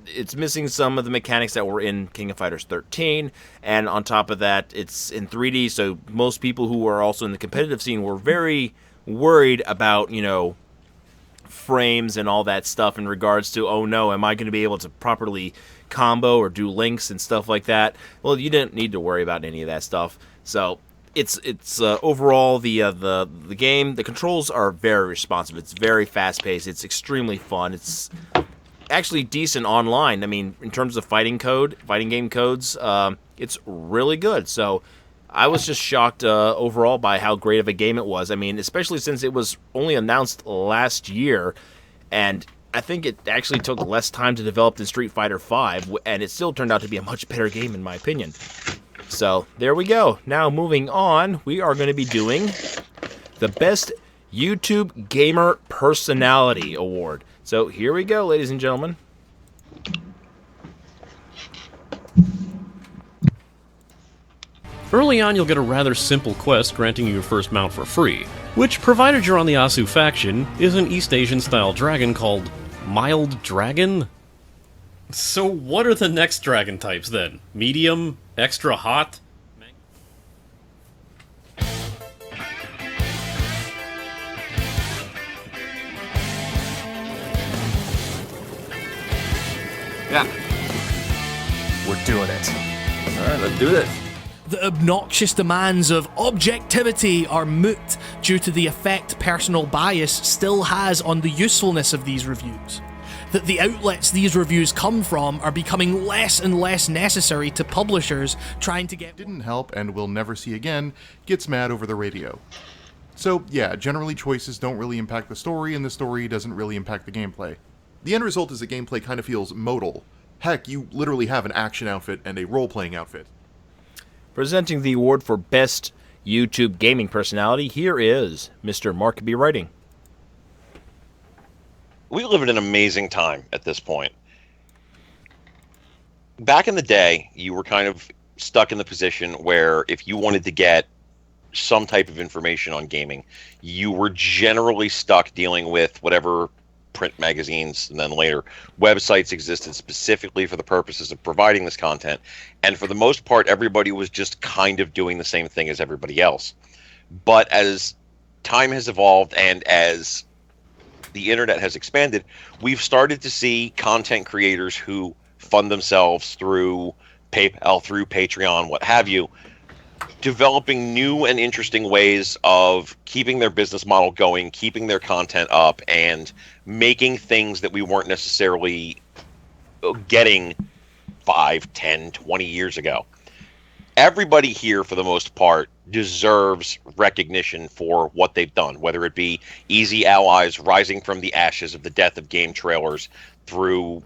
it's missing some of the mechanics that were in King of Fighters 13, and on top of that, it's in 3D, so most people who are also in the competitive scene were very worried about, frames and all that stuff in regards to, oh no, am I going to be able to properly combo or do links and stuff like that? Well, you didn't need to worry about any of that stuff. So it's overall the game, the controls are very responsive. It's very fast paced. It's extremely fun. It's actually decent online. I mean, in terms of fighting game codes, it's really good. So I was just shocked overall by how great of a game it was. I mean, especially since it was only announced last year, and I think it actually took less time to develop than Street Fighter V, and it still turned out to be a much better game in my opinion. So there we go. Now moving on, we are going to be doing the Best YouTube Gamer Personality Award. So here we go, ladies and gentlemen. Early on, you'll get a rather simple quest granting you your first mount for free, which, provided you're on the Asu faction, is an East Asian-style dragon called Mild Dragon? So what are the next dragon types, then? Medium? Extra hot? Yeah. We're doing it. All right, let's do this. The obnoxious demands of objectivity are moot due to the effect personal bias still has on the usefulness of these reviews. That the outlets these reviews come from are becoming less and less necessary to publishers trying to get... Didn't help and will never see again, gets mad over the radio. So yeah, generally choices don't really impact the story, and the story doesn't really impact the gameplay. The end result is the gameplay kind of feels modal. Heck, you literally have an action outfit and a role-playing outfit. Presenting the award for Best YouTube Gaming Personality, here is Mr. Mark B. Writing. We live in an amazing time at this point. Back in the day, you were kind of stuck in the position where if you wanted to get some type of information on gaming, you were generally stuck dealing with whatever print magazines and then later websites existed specifically for the purposes of providing this content. And for the most part, everybody was just kind of doing the same thing as everybody else. But as time has evolved and as the internet has expanded, we've started to see content creators who fund themselves through PayPal, through Patreon, what have you, developing new and interesting ways of keeping their business model going, keeping their content up, and making things that we weren't necessarily getting 5, 10, 20 years ago. Everybody here, for the most part, deserves recognition for what they've done, whether it be easy allies rising from the ashes of the death of game trailers through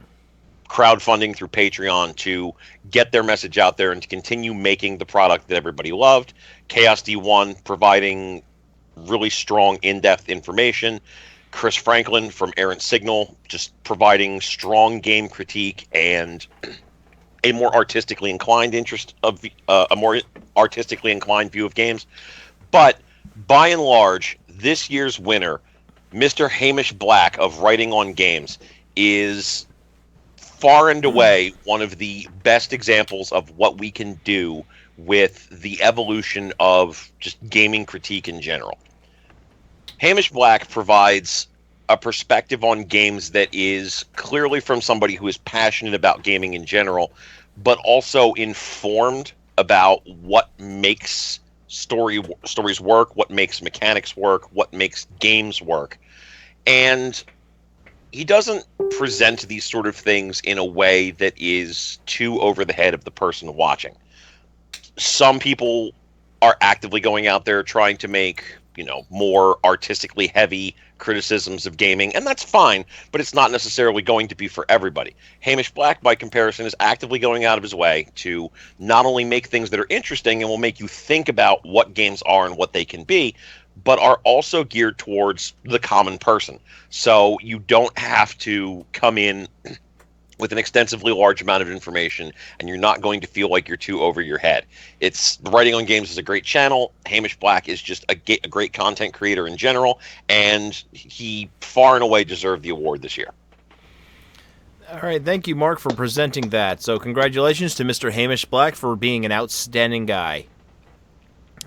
crowdfunding, through Patreon, to get their message out there and to continue making the product that everybody loved. Chaos D1 providing really strong, in-depth information. Chris Franklin from Errant Signal just providing strong game critique and a more artistically inclined a more artistically inclined view of games. But by and large, this year's winner, Mr. Hamish Black of Writing on Games, is far and away one of the best examples of what we can do with the evolution of just gaming critique in general. Hamish Black provides a perspective on games that is clearly from somebody who is passionate about gaming in general, but also informed about what makes stories work, what makes mechanics work, what makes games work. And he doesn't present these sort of things in a way that is too over the head of the person watching. Some people are actively going out there trying to make, more artistically heavy criticisms of gaming, and that's fine, but it's not necessarily going to be for everybody. Hamish Black, by comparison, is actively going out of his way to not only make things that are interesting and will make you think about what games are and what they can be, but are also geared towards the common person. So you don't have to come in with an extensively large amount of information, and you're not going to feel like you're too over your head. Writing on Games is a great channel. Hamish Black is just a great content creator in general, and he far and away deserved the award this year. All right, thank you, Mark, for presenting that. So congratulations to Mr. Hamish Black for being an outstanding guy.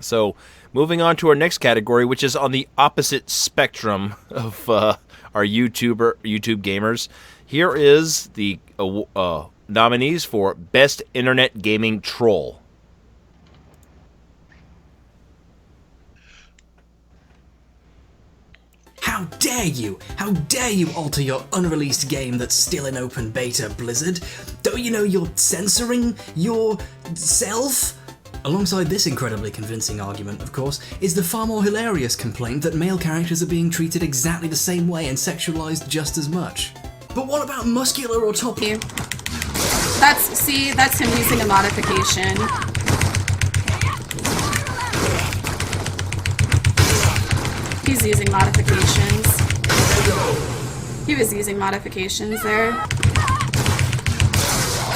So moving on to our next category, which is on the opposite spectrum of our YouTube gamers. Here is the nominees for Best Internet Gaming Troll. How dare you? How dare you alter your unreleased game that's still in open beta, Blizzard? Don't you know you're censoring yourself? Alongside this incredibly convincing argument, of course, is the far more hilarious complaint that male characters are being treated exactly the same way and sexualized just as much. But what about muscular or top? That's him using a modification. He's using modifications. He was using modifications there.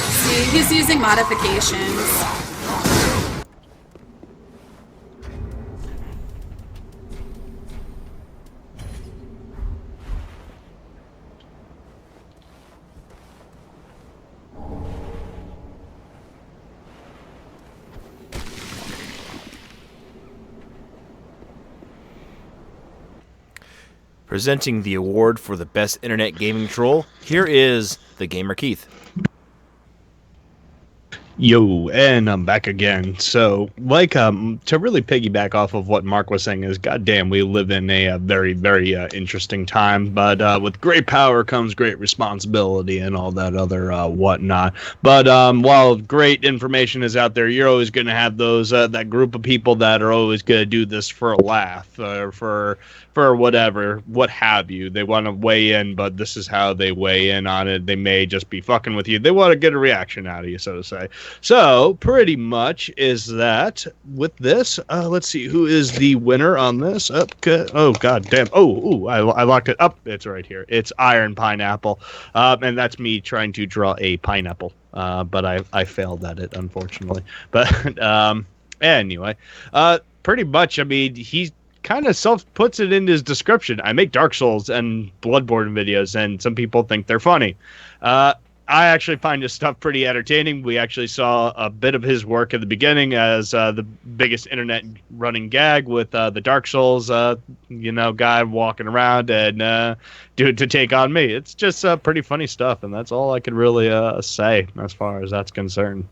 See, he's using modifications. Presenting the award for the Best Internet Gaming Troll, here is the Gamer Keith. Yo, and I'm back again. So, to really piggyback off of what Mark was saying is, goddamn, we live in a very, very interesting time. But with great power comes great responsibility and all that other whatnot. But while great information is out there, you're always going to have those that group of people that are always going to do this for a laugh or for whatever, what have you. They want to weigh in, but this is how they weigh in on it. They may just be fucking with you. They want to get a reaction out of you, so to say. So, pretty much is that with this. Let's see, who is the winner on this? Oh, god damn. I locked it up. It's right here. It's Iron Pineapple. And that's me trying to draw a pineapple. But I failed at it, unfortunately. But anyway, pretty much, I mean, he's kind of puts it in his description. I make Dark Souls and Bloodborne videos, and some people think they're funny. I actually find his stuff pretty entertaining. We actually saw a bit of his work at the beginning as the biggest internet running gag with the Dark Souls, guy walking around and to take on me. It's just pretty funny stuff, and that's all I could really say as far as that's concerned.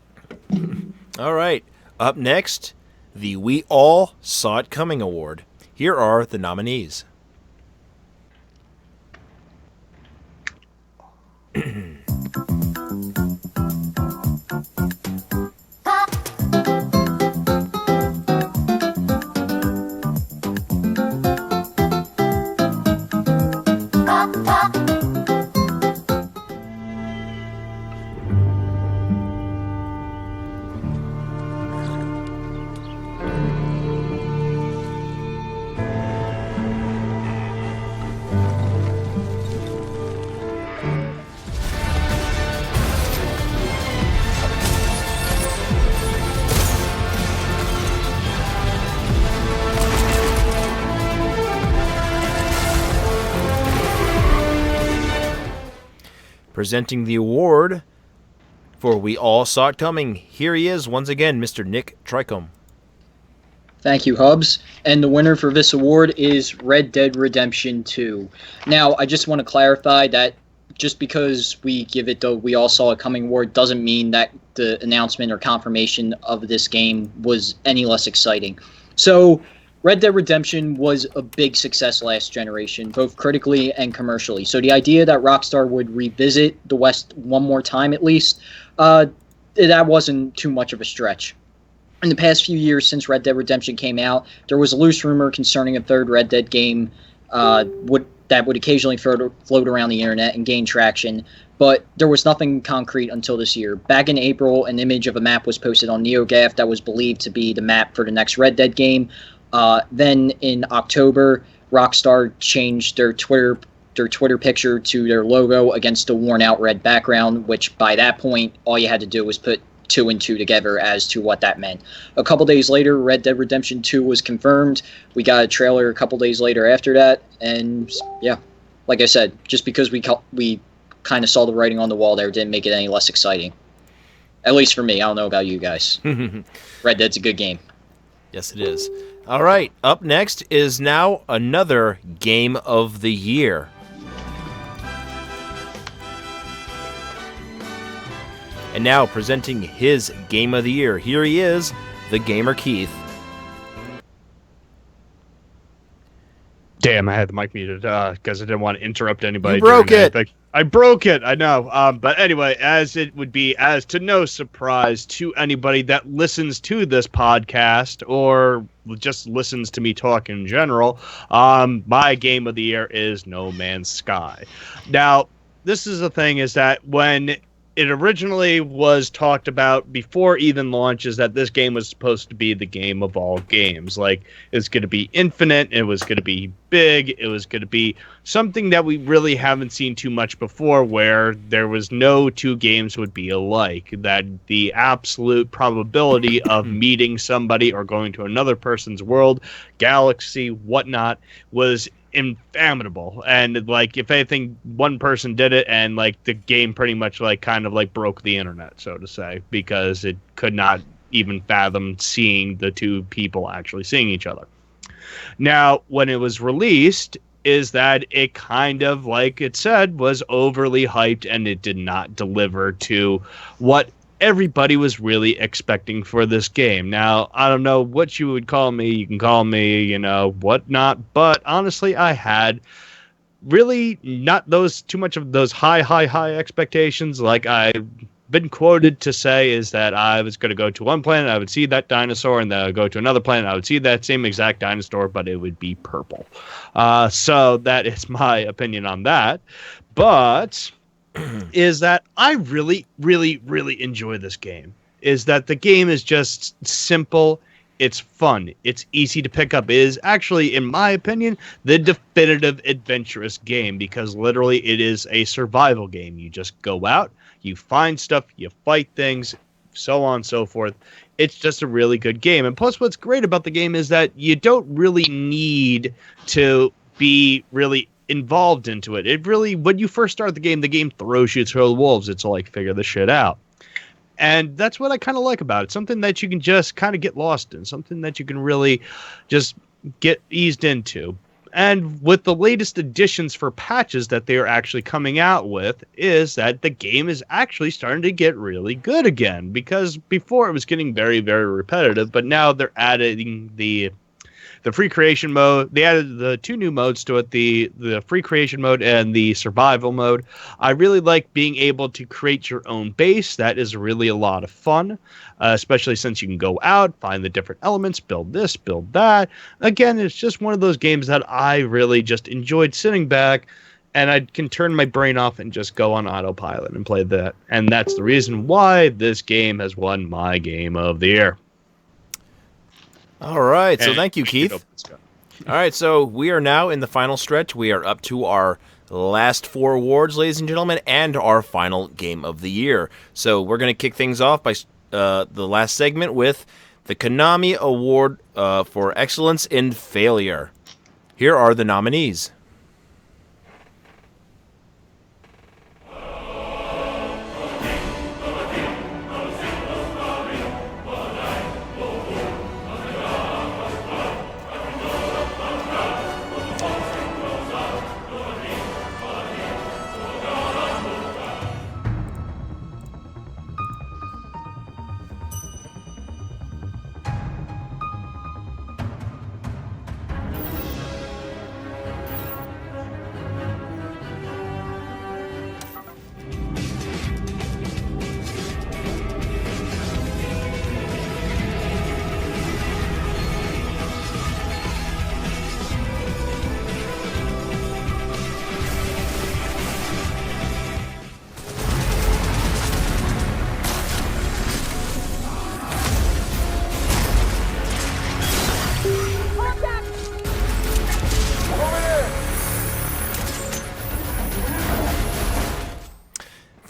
All right. Up next, the We All Saw It Coming Award. Here are the nominees. Presenting the award for We All Saw It Coming, here he is once again, Mr. Nick Tricom. Thank you, Hubs. And the winner for this award is Red Dead Redemption 2. Now, I just want to clarify that just because we give it the We All Saw It Coming award doesn't mean that the announcement or confirmation of this game was any less exciting. So, Red Dead Redemption was a big success last generation, both critically and commercially. So the idea that Rockstar would revisit the West one more time at least, that wasn't too much of a stretch. In the past few years since Red Dead Redemption came out, there was a loose rumor concerning a third Red Dead game that would occasionally float around the internet and gain traction, but there was nothing concrete until this year. Back in April, an image of a map was posted on NeoGAF that was believed to be the map for the next Red Dead game. Then in October, Rockstar changed their Twitter picture to their logo against a worn-out red background, which by that point, all you had to do was put 2 and 2 together as to what that meant. A couple days later, Red Dead Redemption 2 was confirmed. We got a trailer a couple days later after that, and yeah, like I said, just because we kind of saw the writing on the wall there didn't make it any less exciting. At least for me. I don't know about you guys. Red Dead's a good game. Yes, it is. All right, up next is now another Game of the Year. And now presenting his Game of the Year, here he is, the Gamer Keith. Damn, I had the mic muted because I didn't want to interrupt anybody. You broke it. I broke it, I know. But anyway, as it would be, as to no surprise to anybody that listens to this podcast or just listens to me talk in general, my Game of the Year is No Man's Sky. Now, this is the thing, is that when it originally was talked about before even launch, is that this game was supposed to be the game of all games. Like, it's going to be infinite, it was going to be big, it was going to be something that we really haven't seen too much before, where there was no two games would be alike, that the absolute probability of meeting somebody or going to another person's world, galaxy, whatnot, was infathomable. And like, if anything, one person did it and like the game pretty much like kind of like broke the internet, so to say, because it could not even fathom seeing the two people actually seeing each other. Now, when it was released, is that it kind of, like it said, was overly hyped, and it did not deliver to what everybody was really expecting for this game. Now, I don't know what you would call me. You can call me, you know, whatnot. But honestly, I had really not too much of those high expectations. Like I've been quoted to say, is that I was going to go to one planet, I would see that dinosaur, and then I would go to another planet, I would see that same exact dinosaur, but it would be purple. So that is my opinion on that. But is that I really enjoy this game. Is that the game is just simple, it's fun, it's easy to pick up. It is actually, in my opinion, the definitive adventurous game, because literally it is a survival game. You just go out, you find stuff, you fight things, so on and so forth. It's just a really good game. And plus, what's great about the game is that you don't really need to be really involved into it. It really, when you first start the game throws you to the wolves. It's like, figure this shit out. And that's what I kind of like about it. Something that you can just kind of get lost in. Something that you can really just get eased into. And with the latest additions for patches that they are actually coming out with, is that the game is actually starting to get really good again. Because before it was getting very, very repetitive, but now they're adding the free creation mode. They added the two new modes to it, the free creation mode and the survival mode. I really like being able to create your own base. That is really a lot of fun, especially since you can go out, find the different elements, build this, build that. Again, it's just one of those games that I really just enjoyed sitting back, and I can turn my brain off and just go on autopilot and play that. And that's the reason why this game has won my Game of the Year. All right, so thank you, Keith. All right, so we are now in the final stretch. We are up to our last 4 awards, ladies and gentlemen, and our final Game of the Year. So we're going to kick things off by the last segment with the Konami Award for Excellence in Failure. Here are the nominees.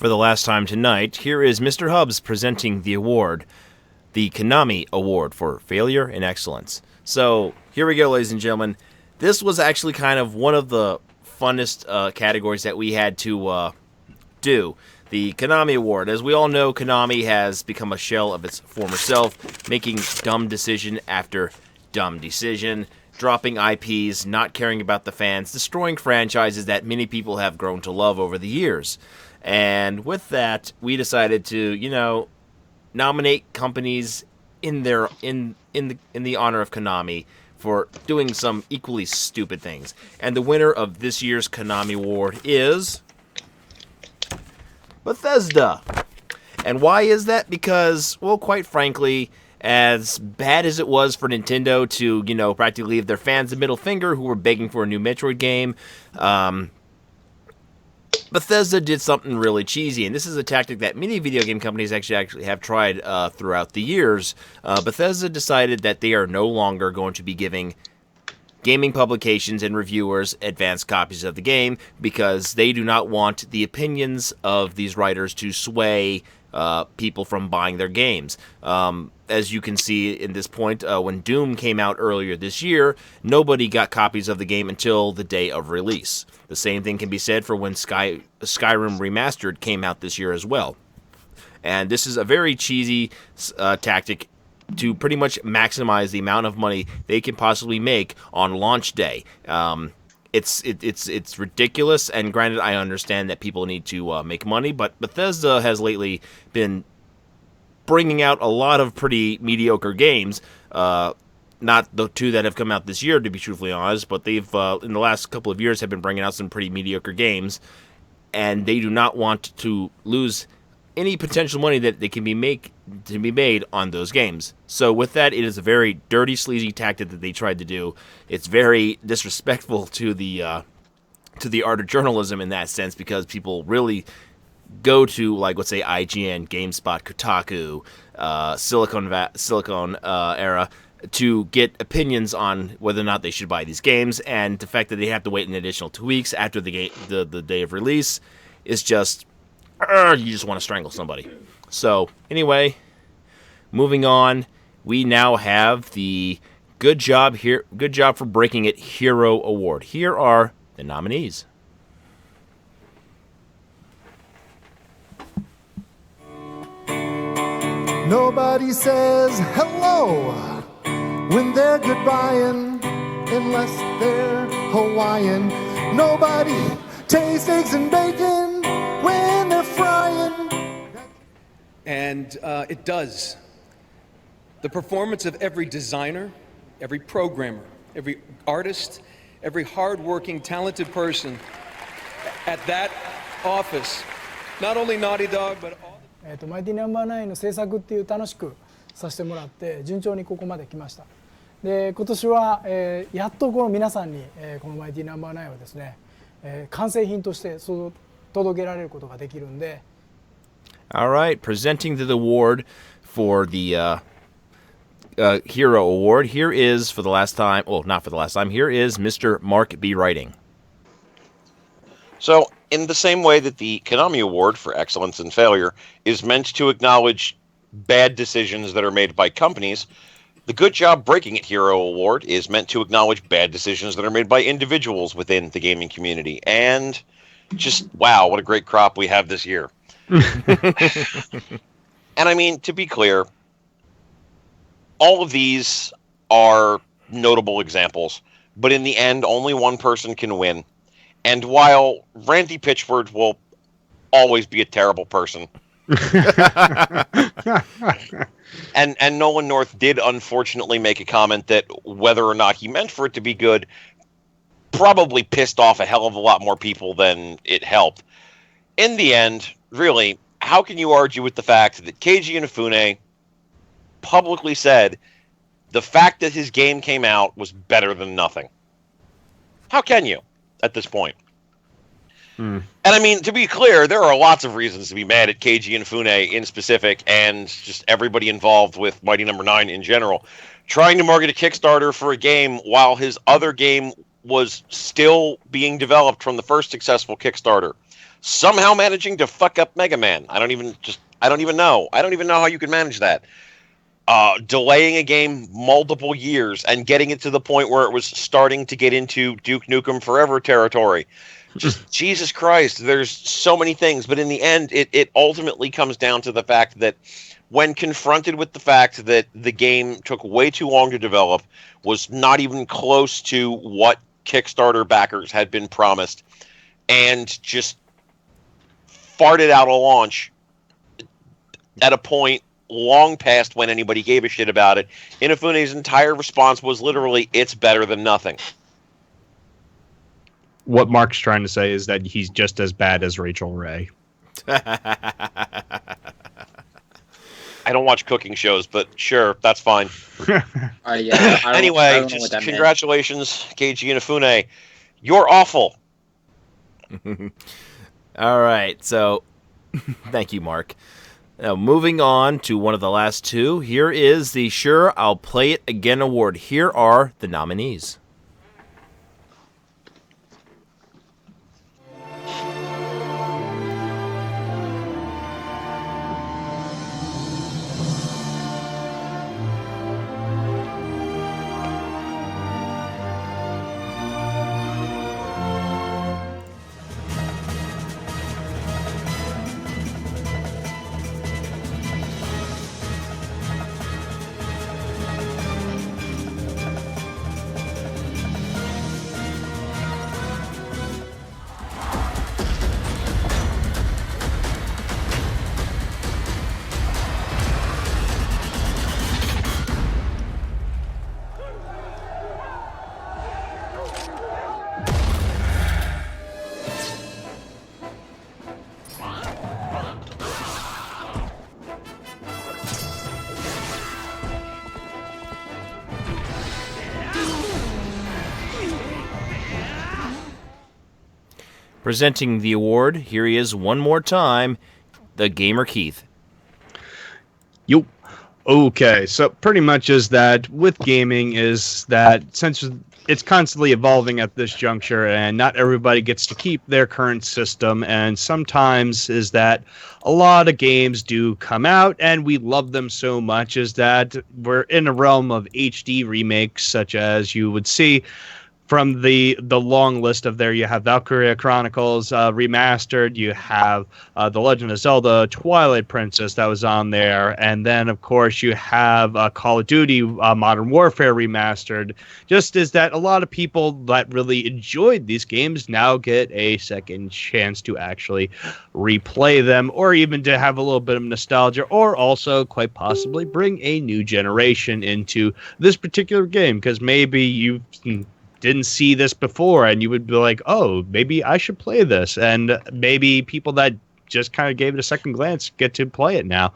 For the last time tonight, here is Mr. Hubs presenting the award, the Konami Award for Failure and Excellence. So, here we go, ladies and gentlemen. This was actually kind of one of the funnest categories that we had to do. The Konami Award. As we all know, Konami has become a shell of its former self, making dumb decision after dumb decision, dropping IPs, not caring about the fans, destroying franchises that many people have grown to love over the years. And with that, we decided to, nominate companies in the honor of Konami for doing some equally stupid things. And the winner of this year's Konami Award is Bethesda. And why is that? Because, well, quite frankly, as bad as it was for Nintendo to, practically leave their fans a middle finger who were begging for a new Metroid game, Bethesda did something really cheesy, and this is a tactic that many video game companies actually have tried throughout the years. Bethesda decided that they are no longer going to be giving gaming publications and reviewers advanced copies of the game because they do not want the opinions of these writers to sway people from buying their games. As you can see in this point, when Doom came out earlier this year, nobody got copies of the game until the day of release. The same thing can be said for when Skyrim Remastered came out this year as well. And this is a very cheesy tactic to pretty much maximize the amount of money they can possibly make on launch day. It's ridiculous, and granted, I understand that people need to make money, but Bethesda has lately been bringing out a lot of pretty mediocre games. Not the two that have come out this year, to be truthfully honest, but they've, in the last couple of years, have been bringing out some pretty mediocre games, and they do not want to lose any potential money that they can be made on those games. So with that, it is a very dirty, sleazy tactic that they tried to do. It's very disrespectful to the art of journalism in that sense, because people really go to, like, let's say, IGN, GameSpot, Kotaku, Silicon Era to get opinions on whether or not they should buy these games, and the fact that they have to wait an additional 2 weeks after the day of release is just, you just want to strangle somebody. So, anyway, moving on, we now have the Good Job for Breaking It Hero Award. Here are the nominees. Nobody says hello when they're goodbying, unless they're Hawaiian. Nobody tastes eggs and bacon when they're frying. And it does. The performance of every designer, every programmer, every artist, every hardworking, talented person at that office, not only Naughty Dog, but all マイティナンバー9の制作っていう楽しくさせてもらって順調にここまで来ました。で今年は、やっとこの皆さんに、このマイティナンバー9をですね、完成品として届けられることができるんで。All right, presenting the award for the Hero Award. Here is, for the last time, well, not for the last time, here is Mr. Mark B. Writing. So, in the same way that the Konami Award for Excellence and Failure is meant to acknowledge bad decisions that are made by companies, the Good Job Breaking It Hero Award is meant to acknowledge bad decisions that are made by individuals within the gaming community. And just, wow, what a great crop we have this year. And I mean, to be clear, all of these are notable examples, but in the end, only one person can win. And while Randy Pitchford will always be a terrible person, and Nolan North did unfortunately make a comment that whether or not he meant for it to be good probably pissed off a hell of a lot more people than it helped. In the end, really, how can you argue with the fact that Keiji Inafune publicly said the fact that his game came out was better than nothing? How can you at this point? And I mean, to be clear, there are lots of reasons to be mad at Keiji Inafune in specific, and just everybody involved with Mighty No. 9 in general. Trying to market a Kickstarter for a game while his other game was still being developed from the first successful Kickstarter. somehow managing to fuck up Mega Man. I don't even know. I don't even know how you can manage that. Delaying a game multiple years and getting it to the point where it was starting to get into Duke Nukem Forever territory. Just Jesus Christ, there's so many things. But in the end, it ultimately comes down to the fact that when confronted with the fact that the game took way too long to develop, was not even close to what Kickstarter backers had been promised, and just farted out a launch at a point long past when anybody gave a shit about it. Inafune's entire response was literally, "It's better than nothing." What Mark's trying to say is that he's just as bad as Rachel Ray. I don't watch cooking shows, but sure, that's fine. Yeah, anyway, just congratulations, Keiji Inafune. You're awful. All right, so thank you, Mark. Now, moving on to one of the last two, here is the Sure I'll Play It Again award. Here are the nominees. Presenting the award, here he is one more time, the Gamer Keith. Yo. Okay, so pretty much is that with gaming is that since it's constantly evolving at this juncture and not everybody gets to keep their current system, and sometimes is that a lot of games do come out and we love them so much is that we're in a realm of HD remakes, such as you would see from the long list of there. You have Valkyria Chronicles Remastered, you have The Legend of Zelda Twilight Princess that was on there, and then of course you have Call of Duty Modern Warfare Remastered. Just is that a lot of people that really enjoyed these games now get a second chance to actually replay them, or even to have a little bit of nostalgia, or also quite possibly bring a new generation into this particular game, because maybe you didn't see this before and you would be like, oh, maybe I should play this, and maybe people that just kind of gave it a second glance get to play it now.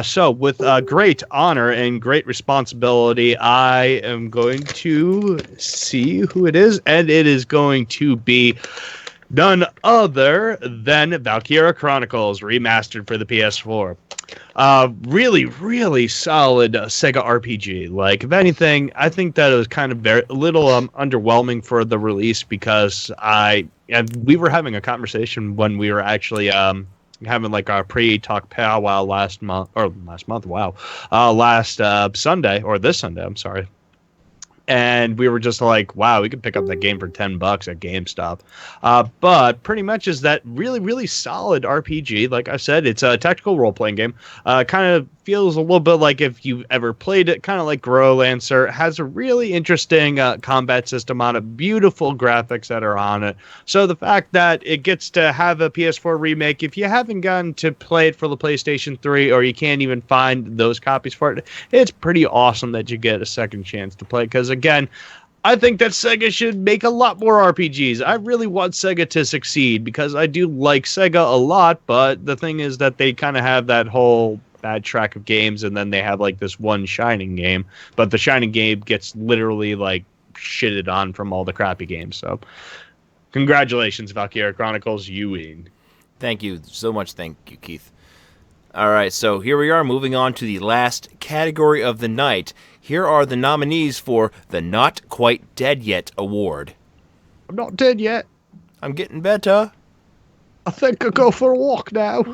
So with great honor and great responsibility, I am going to see who it is, and it is going to be none other than Valkyria Chronicles Remastered for the PS4. Really, really solid Sega RPG. Like, if anything, I think that it was kind of a little underwhelming for the release, because we were having a conversation when we were actually having like our pre-talk powwow last Sunday, or this Sunday, I'm sorry. And we were just like, wow, we could pick up that game for $10 at GameStop. But pretty much is that really, really solid RPG. Like I said, it's a tactical role-playing game. Kind of feels a little bit like if you've ever played it, kind of like Lancer. Has a really interesting combat system on it, beautiful graphics that are on it. So the fact that it gets to have a PS4 remake, if you haven't gotten to play it for the PlayStation 3, or you can't even find those copies for it, it's pretty awesome that you get a second chance to play. Because again, I think that Sega should make a lot more RPGs. I really want Sega to succeed, because I do like Sega a lot, but the thing is that they kind of have that whole bad track of games, and then they have like this one shining game, but the shining game gets literally like shitted on from all the crappy games. So congratulations, Valkyria Chronicles, you win. Thank you so much. Thank you, Keith. All right, so here we are, moving on to the last category of the night. Here are the nominees for the Not Quite Dead Yet award. I'm not dead yet. I'm getting better. I think I'll go for a walk now.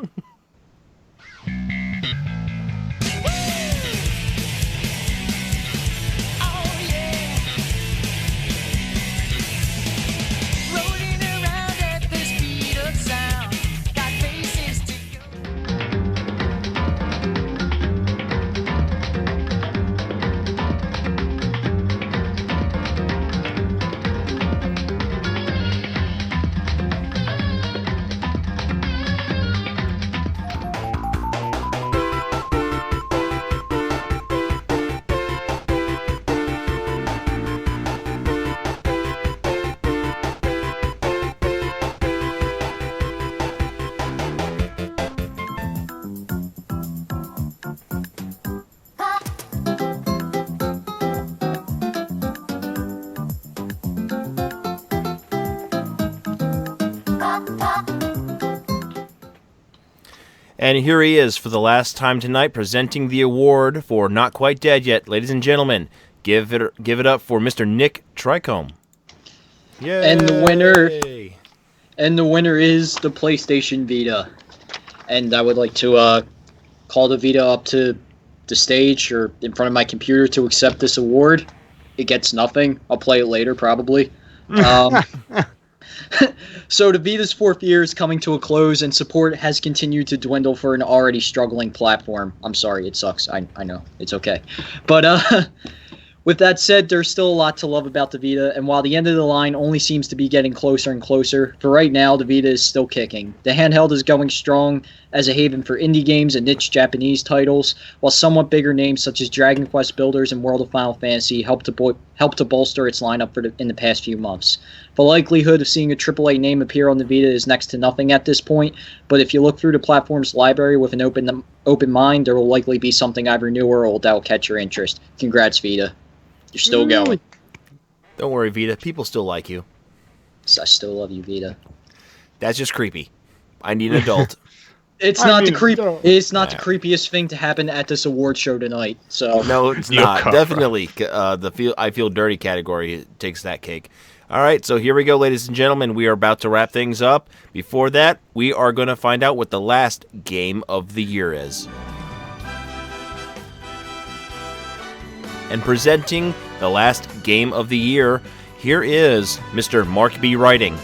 And here he is for the last time tonight, presenting the award for Not Quite Dead Yet. Ladies and gentlemen, give it up for Mr. Nick Tricombe. Yay! And the winner is the PlayStation Vita. And I would like to call the Vita up to the stage or in front of my computer to accept this award. It gets nothing. I'll play it later, probably. So the Vita's 4th year is coming to a close, and support has continued to dwindle for an already struggling platform. I'm sorry, it sucks. I know. It's okay. But with that said, there's still a lot to love about the Vita, and while the end of the line only seems to be getting closer and closer, for right now, the Vita is still kicking. The handheld is going strong as a haven for indie games and niche Japanese titles, while somewhat bigger names such as Dragon Quest Builders and World of Final Fantasy help to bolster its lineup in the past few months. The likelihood of seeing a AAA name appear on the Vita is next to nothing at this point, but if you look through the platform's library with an open mind, there will likely be something either new or old that will catch your interest. Congrats, Vita. You're still going. Don't worry, Vita. People still like you. I still love you, Vita. That's just creepy. I need an adult. It's not the creepiest thing to happen at this award show tonight. So no, it's not. Definitely, I feel dirty category takes that cake. All right, so here we go, ladies and gentlemen. We are about to wrap things up. Before that, we are going to find out what the last game of the year is. And presenting the last game of the year, here is Mr. Mark B. Writing.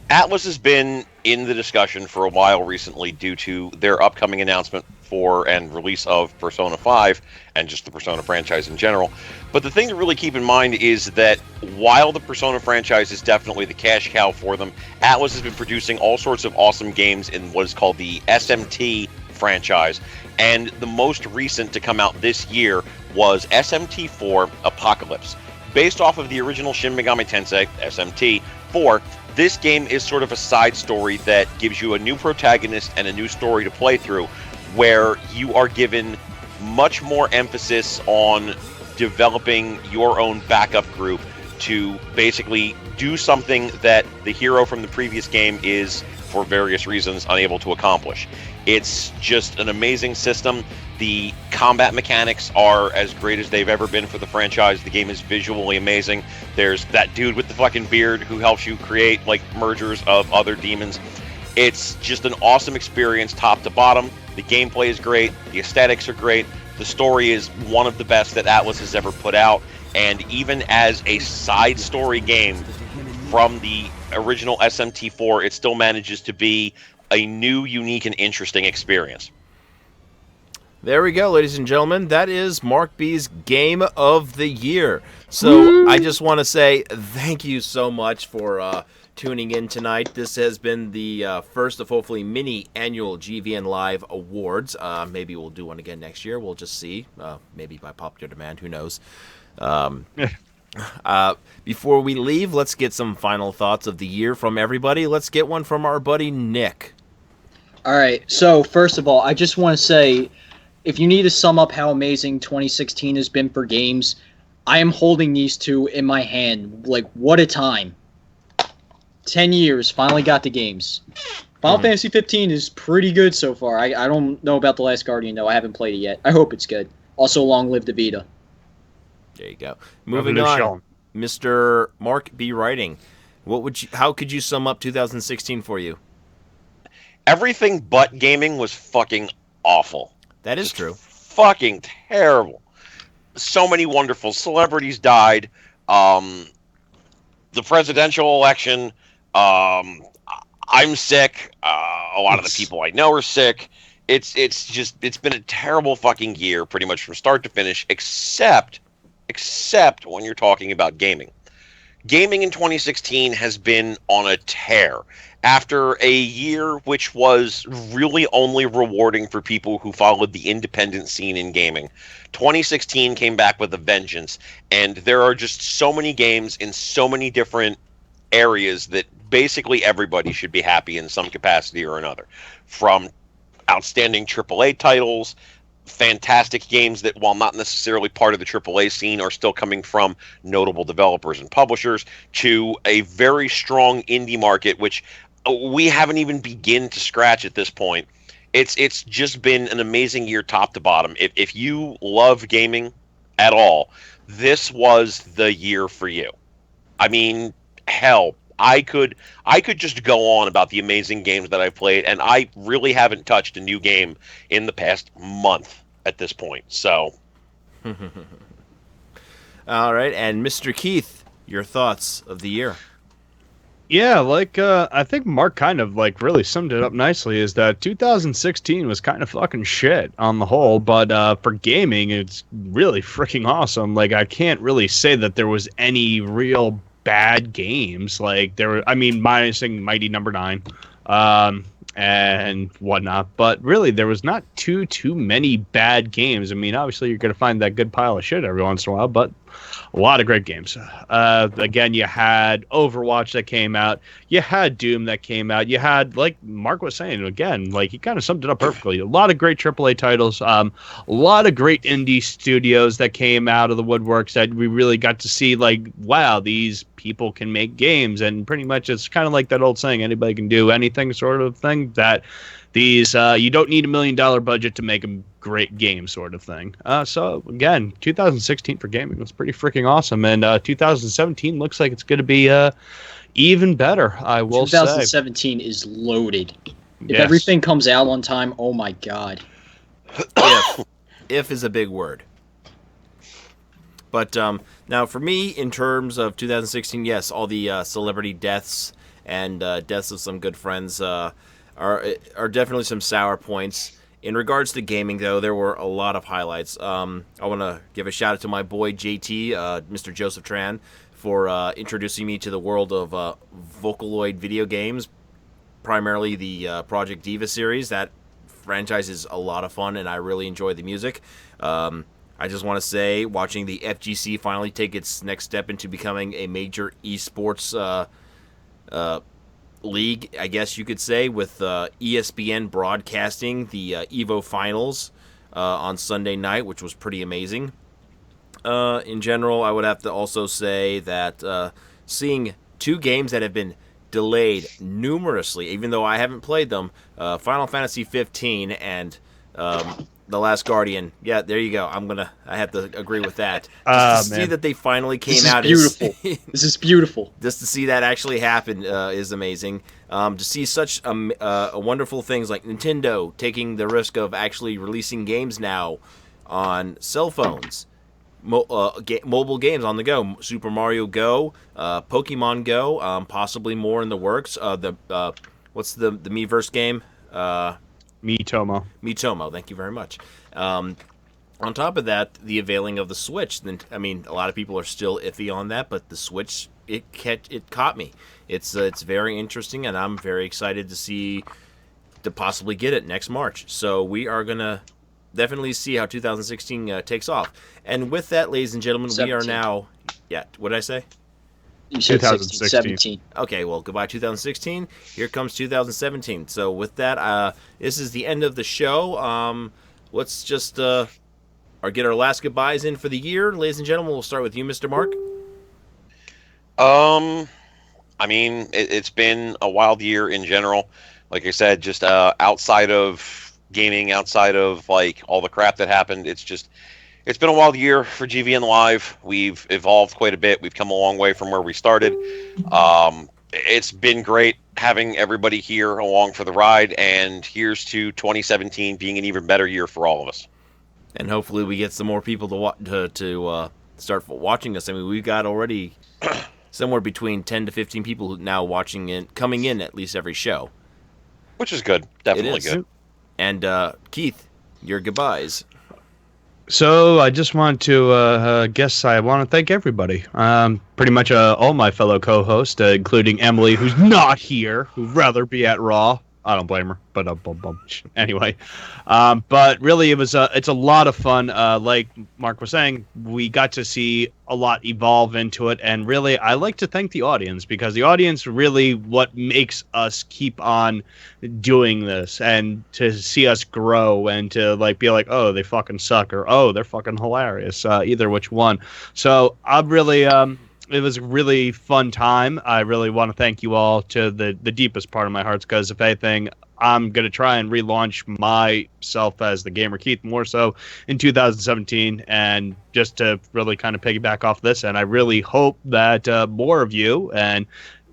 Atlas has been in the discussion for a while recently due to their upcoming announcement for and release of Persona 5 and just the Persona franchise in general. But the thing to really keep in mind is that while the Persona franchise is definitely the cash cow for them, Atlas has been producing all sorts of awesome games in what is called the SMT franchise. And the most recent to come out this year was SMT4 Apocalypse. Based off of the original Shin Megami Tensei, SMT4, this game is sort of a side story that gives you a new protagonist and a new story to play through, where you are given much more emphasis on developing your own backup group to basically do something that the hero from the previous game is, for various reasons, unable to accomplish. It's just an amazing system. The combat mechanics are as great as they've ever been for the franchise. The game is visually amazing. There's that dude with the fucking beard who helps you create like mergers of other demons. It's just an awesome experience top to bottom. The gameplay is great. The aesthetics are great. The story is one of the best that Atlas has ever put out. And even as a side story game from the original SMT4, it still manages to be a new, unique, and interesting experience. There we go, ladies and gentlemen. That is Mark B's Game of the Year. So I just want to say thank you so much for tuning in tonight. This has been the first of hopefully many annual GVN Live Awards. Maybe we'll do one again next year. We'll just see. Maybe by popular demand. Who knows? Before we leave, let's get some final thoughts of the year from everybody. Let's get one from our buddy Nick. All right. So first of all, I just want to say, if you need to sum up how amazing 2016 has been for games, I am holding these two in my hand. Like, what a time. 10 years, finally got the games. Final Fantasy 15 is pretty good so far. I don't know about The Last Guardian, though. I haven't played it yet. I hope it's good. Also, long live the Vita. There you go. Moving on, Mr. Mark B. Writing. How could you sum up 2016 for you? Everything but gaming was fucking awful. That is true. Fucking terrible. So many wonderful celebrities died. The presidential election. I'm sick. A lot of the people I know are sick. It's been a terrible fucking year, pretty much from start to finish, except when you're talking about gaming. Gaming in 2016 has been on a tear. After a year which was really only rewarding for people who followed the independent scene in gaming, 2016 came back with a vengeance, and there are just so many games in so many different areas that basically everybody should be happy in some capacity or another. From outstanding AAA titles, fantastic games that, while not necessarily part of the AAA scene, are still coming from notable developers and publishers, to a very strong indie market, which we haven't even begun to scratch at this point. It's just been an amazing year top to bottom. If you love gaming at all, this was the year for you. I mean, hell, I could just go on about the amazing games that I've played, and I really haven't touched a new game in the past month at this point. So, all right, and Mr. Keith, your thoughts of the year? Yeah, I think Mark kind of really summed it up nicely, is that 2016 was kind of fucking shit on the whole, but for gaming, it's really freaking awesome. I can't really say that there was any real bad games. Minusing Mighty Number 9 and whatnot, but really there was not too many bad games. I mean, obviously you're going to find that good pile of shit every once in a while, but a lot of great games. Again, you had Overwatch that came out. You had Doom that came out. You had, like Mark was saying, again, he kind of summed it up perfectly. A lot of great AAA titles. A lot of great indie studios that came out of the woodworks that we really got to see, wow, these people can make games. And pretty much it's kind of like that old saying, anybody can do anything sort of thing, that these you don't need $1 million budget to make a great game sort of thing. So again, 2016 for gaming was pretty freaking awesome, and 2017 looks like it's going to be even better. I will 2017 is loaded. If everything comes out on time, oh my god. If is a big word. But now for me, in terms of 2016, yes, all the celebrity deaths and deaths of some good friends are definitely some sour points. In regards to gaming, though, there were a lot of highlights. I want to give a shout out to my boy JT, Mr. Joseph Tran, for introducing me to the world of Vocaloid video games, primarily the Project Diva series. That franchise is a lot of fun, and I really enjoy the music. I just want to say, watching the FGC finally take its next step into becoming a major esports league, I guess you could say, with ESPN broadcasting the EVO finals on Sunday night, which was pretty amazing. In general, I would have to also say that seeing two games that have been delayed numerously, even though I haven't played them, Final Fantasy 15 and The Last Guardian. Yeah, there you go. I have to agree with that. Just to see that they finally came out. Beautiful. This is beautiful. Just to see that actually happen is amazing. To see such wonderful things like Nintendo taking the risk of actually releasing games now on cell phones, mobile games on the go. Super Mario Go, Pokemon Go, possibly more in the works. What's the Miiverse game? Miitomo. Thank you very much. On top of that, the availing of the Switch. I mean, a lot of people are still iffy on that, but the Switch, it caught me. It's very interesting, and I'm very excited to possibly get it next March. So we are gonna definitely see how 2016 takes off. And with that, ladies and gentlemen, 17. we are now. Yeah, what did I say? You said 17. Okay, well, goodbye 2016. Here comes 2017. So with that, this is the end of the show. Let's just get our last goodbyes in for the year. Ladies and gentlemen, we'll start with you, Mr. Mark. I mean, it's been a wild year in general. Like I said, just outside of gaming, outside of all the crap that happened, it's been a wild year for GVN Live. We've evolved quite a bit. We've come a long way from where we started. It's been great having everybody here along for the ride, and here's to 2017 being an even better year for all of us. And hopefully we get some more people to start watching us. I mean, we've got already somewhere between 10 to 15 people now coming in at least every show. Which is good. Definitely good. And Keith, your goodbyes. So I just want to I want to thank everybody. Pretty much all my fellow co-hosts, including Emily, who's not here, who'd rather be at Raw. I don't blame her, but anyway. But really, it's a lot of fun. Like Mark was saying, we got to see a lot evolve into it, and really, I like to thank the audience, because the audience really what makes us keep on doing this, and to see us grow, and to be like, oh, they fucking suck, or oh, they're fucking hilarious, either which one. So I'm really it was a really fun time. I really want to thank you all to the deepest part of my heart, because if anything, I'm going to try and relaunch myself as the Gamer Keith more so in 2017, and just to really kind of piggyback off this. And I really hope that more of you and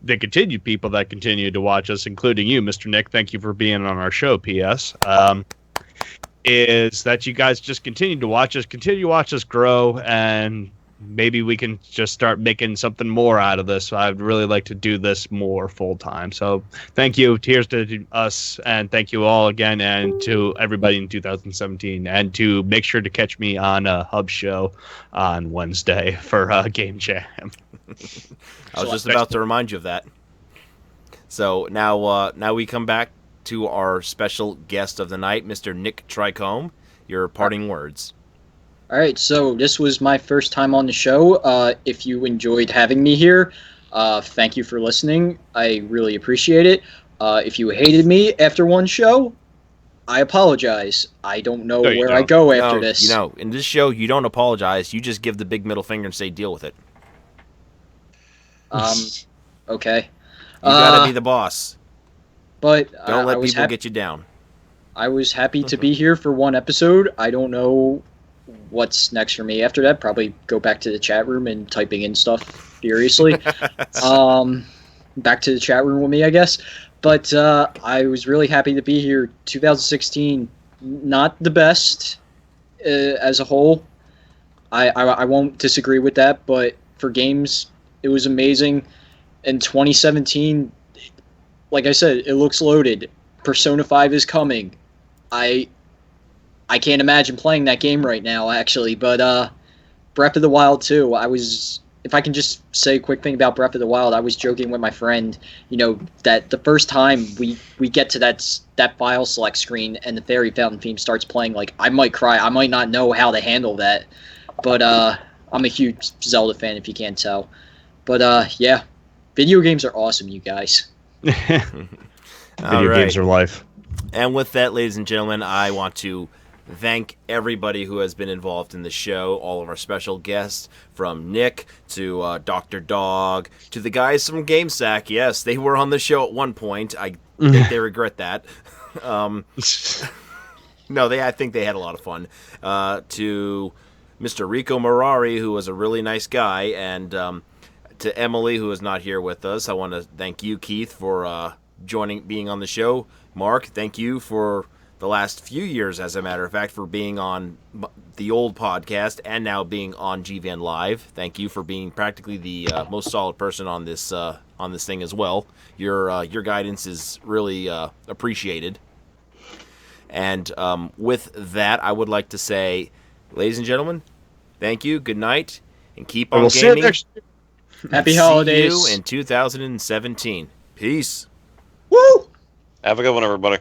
the continued people that continue to watch us, including you, Mr. Nick, thank you for being on our show, P.S., is that you guys just continue to watch us grow, and maybe we can just start making something more out of this. I'd really like to do this more full time. So thank you. Here's to us, and thank you all again, and to everybody in 2017. And to make sure to catch me on a Hub show on Wednesday for Game Jam. I was just about to remind you of that. So now we come back to our special guest of the night, Mr. Nick Tricombe. Your parting words. All right, so this was my first time on the show. If you enjoyed having me here, thank you for listening. I really appreciate it. If you hated me after one show, I apologize. I don't know where I go after this. In this show, you don't apologize. You just give the big middle finger and say, deal with it. Okay. You gotta be the boss. But don't let people get you down. I was happy to be here for one episode. I don't know what's next for me after that. Probably go back to the chat room and typing in stuff furiously. Back to the chat room with me, I guess. But I was really happy to be here. 2016, not the best as a whole. I won't disagree with that, but for games, it was amazing. In 2017, like I said, it looks loaded. Persona 5 is coming. I can't imagine playing that game right now, actually, but Breath of the Wild 2, if I can just say a quick thing about Breath of the Wild, I was joking with my friend, that the first time we get to that file select screen and the Fairy Fountain theme starts playing, I might cry. I might not know how to handle that, but I'm a huge Zelda fan, if you can't tell. But yeah, video games are awesome, you guys. Video games are life. And with that, ladies and gentlemen, I want to thank everybody who has been involved in the show, all of our special guests, from Nick to Dr. Dog to the guys from GameSack. Yes, they were on the show at one point. I think they regret that. No, I think they had a lot of fun. To Mr. Rico Marari, who was a really nice guy, and to Emily, who is not here with us. I want to thank you, Keith, for being on the show. Mark, thank you for the last few years, as a matter of fact, for being on the old podcast and now being on GVN Live. Thank you for being practically the most solid person on this thing as well. Your guidance is really appreciated. And with that, I would like to say, ladies and gentlemen, thank you, good night, and keep on gaming. Happy holidays. See you in 2017. Peace. Woo! Have a good one, everybody.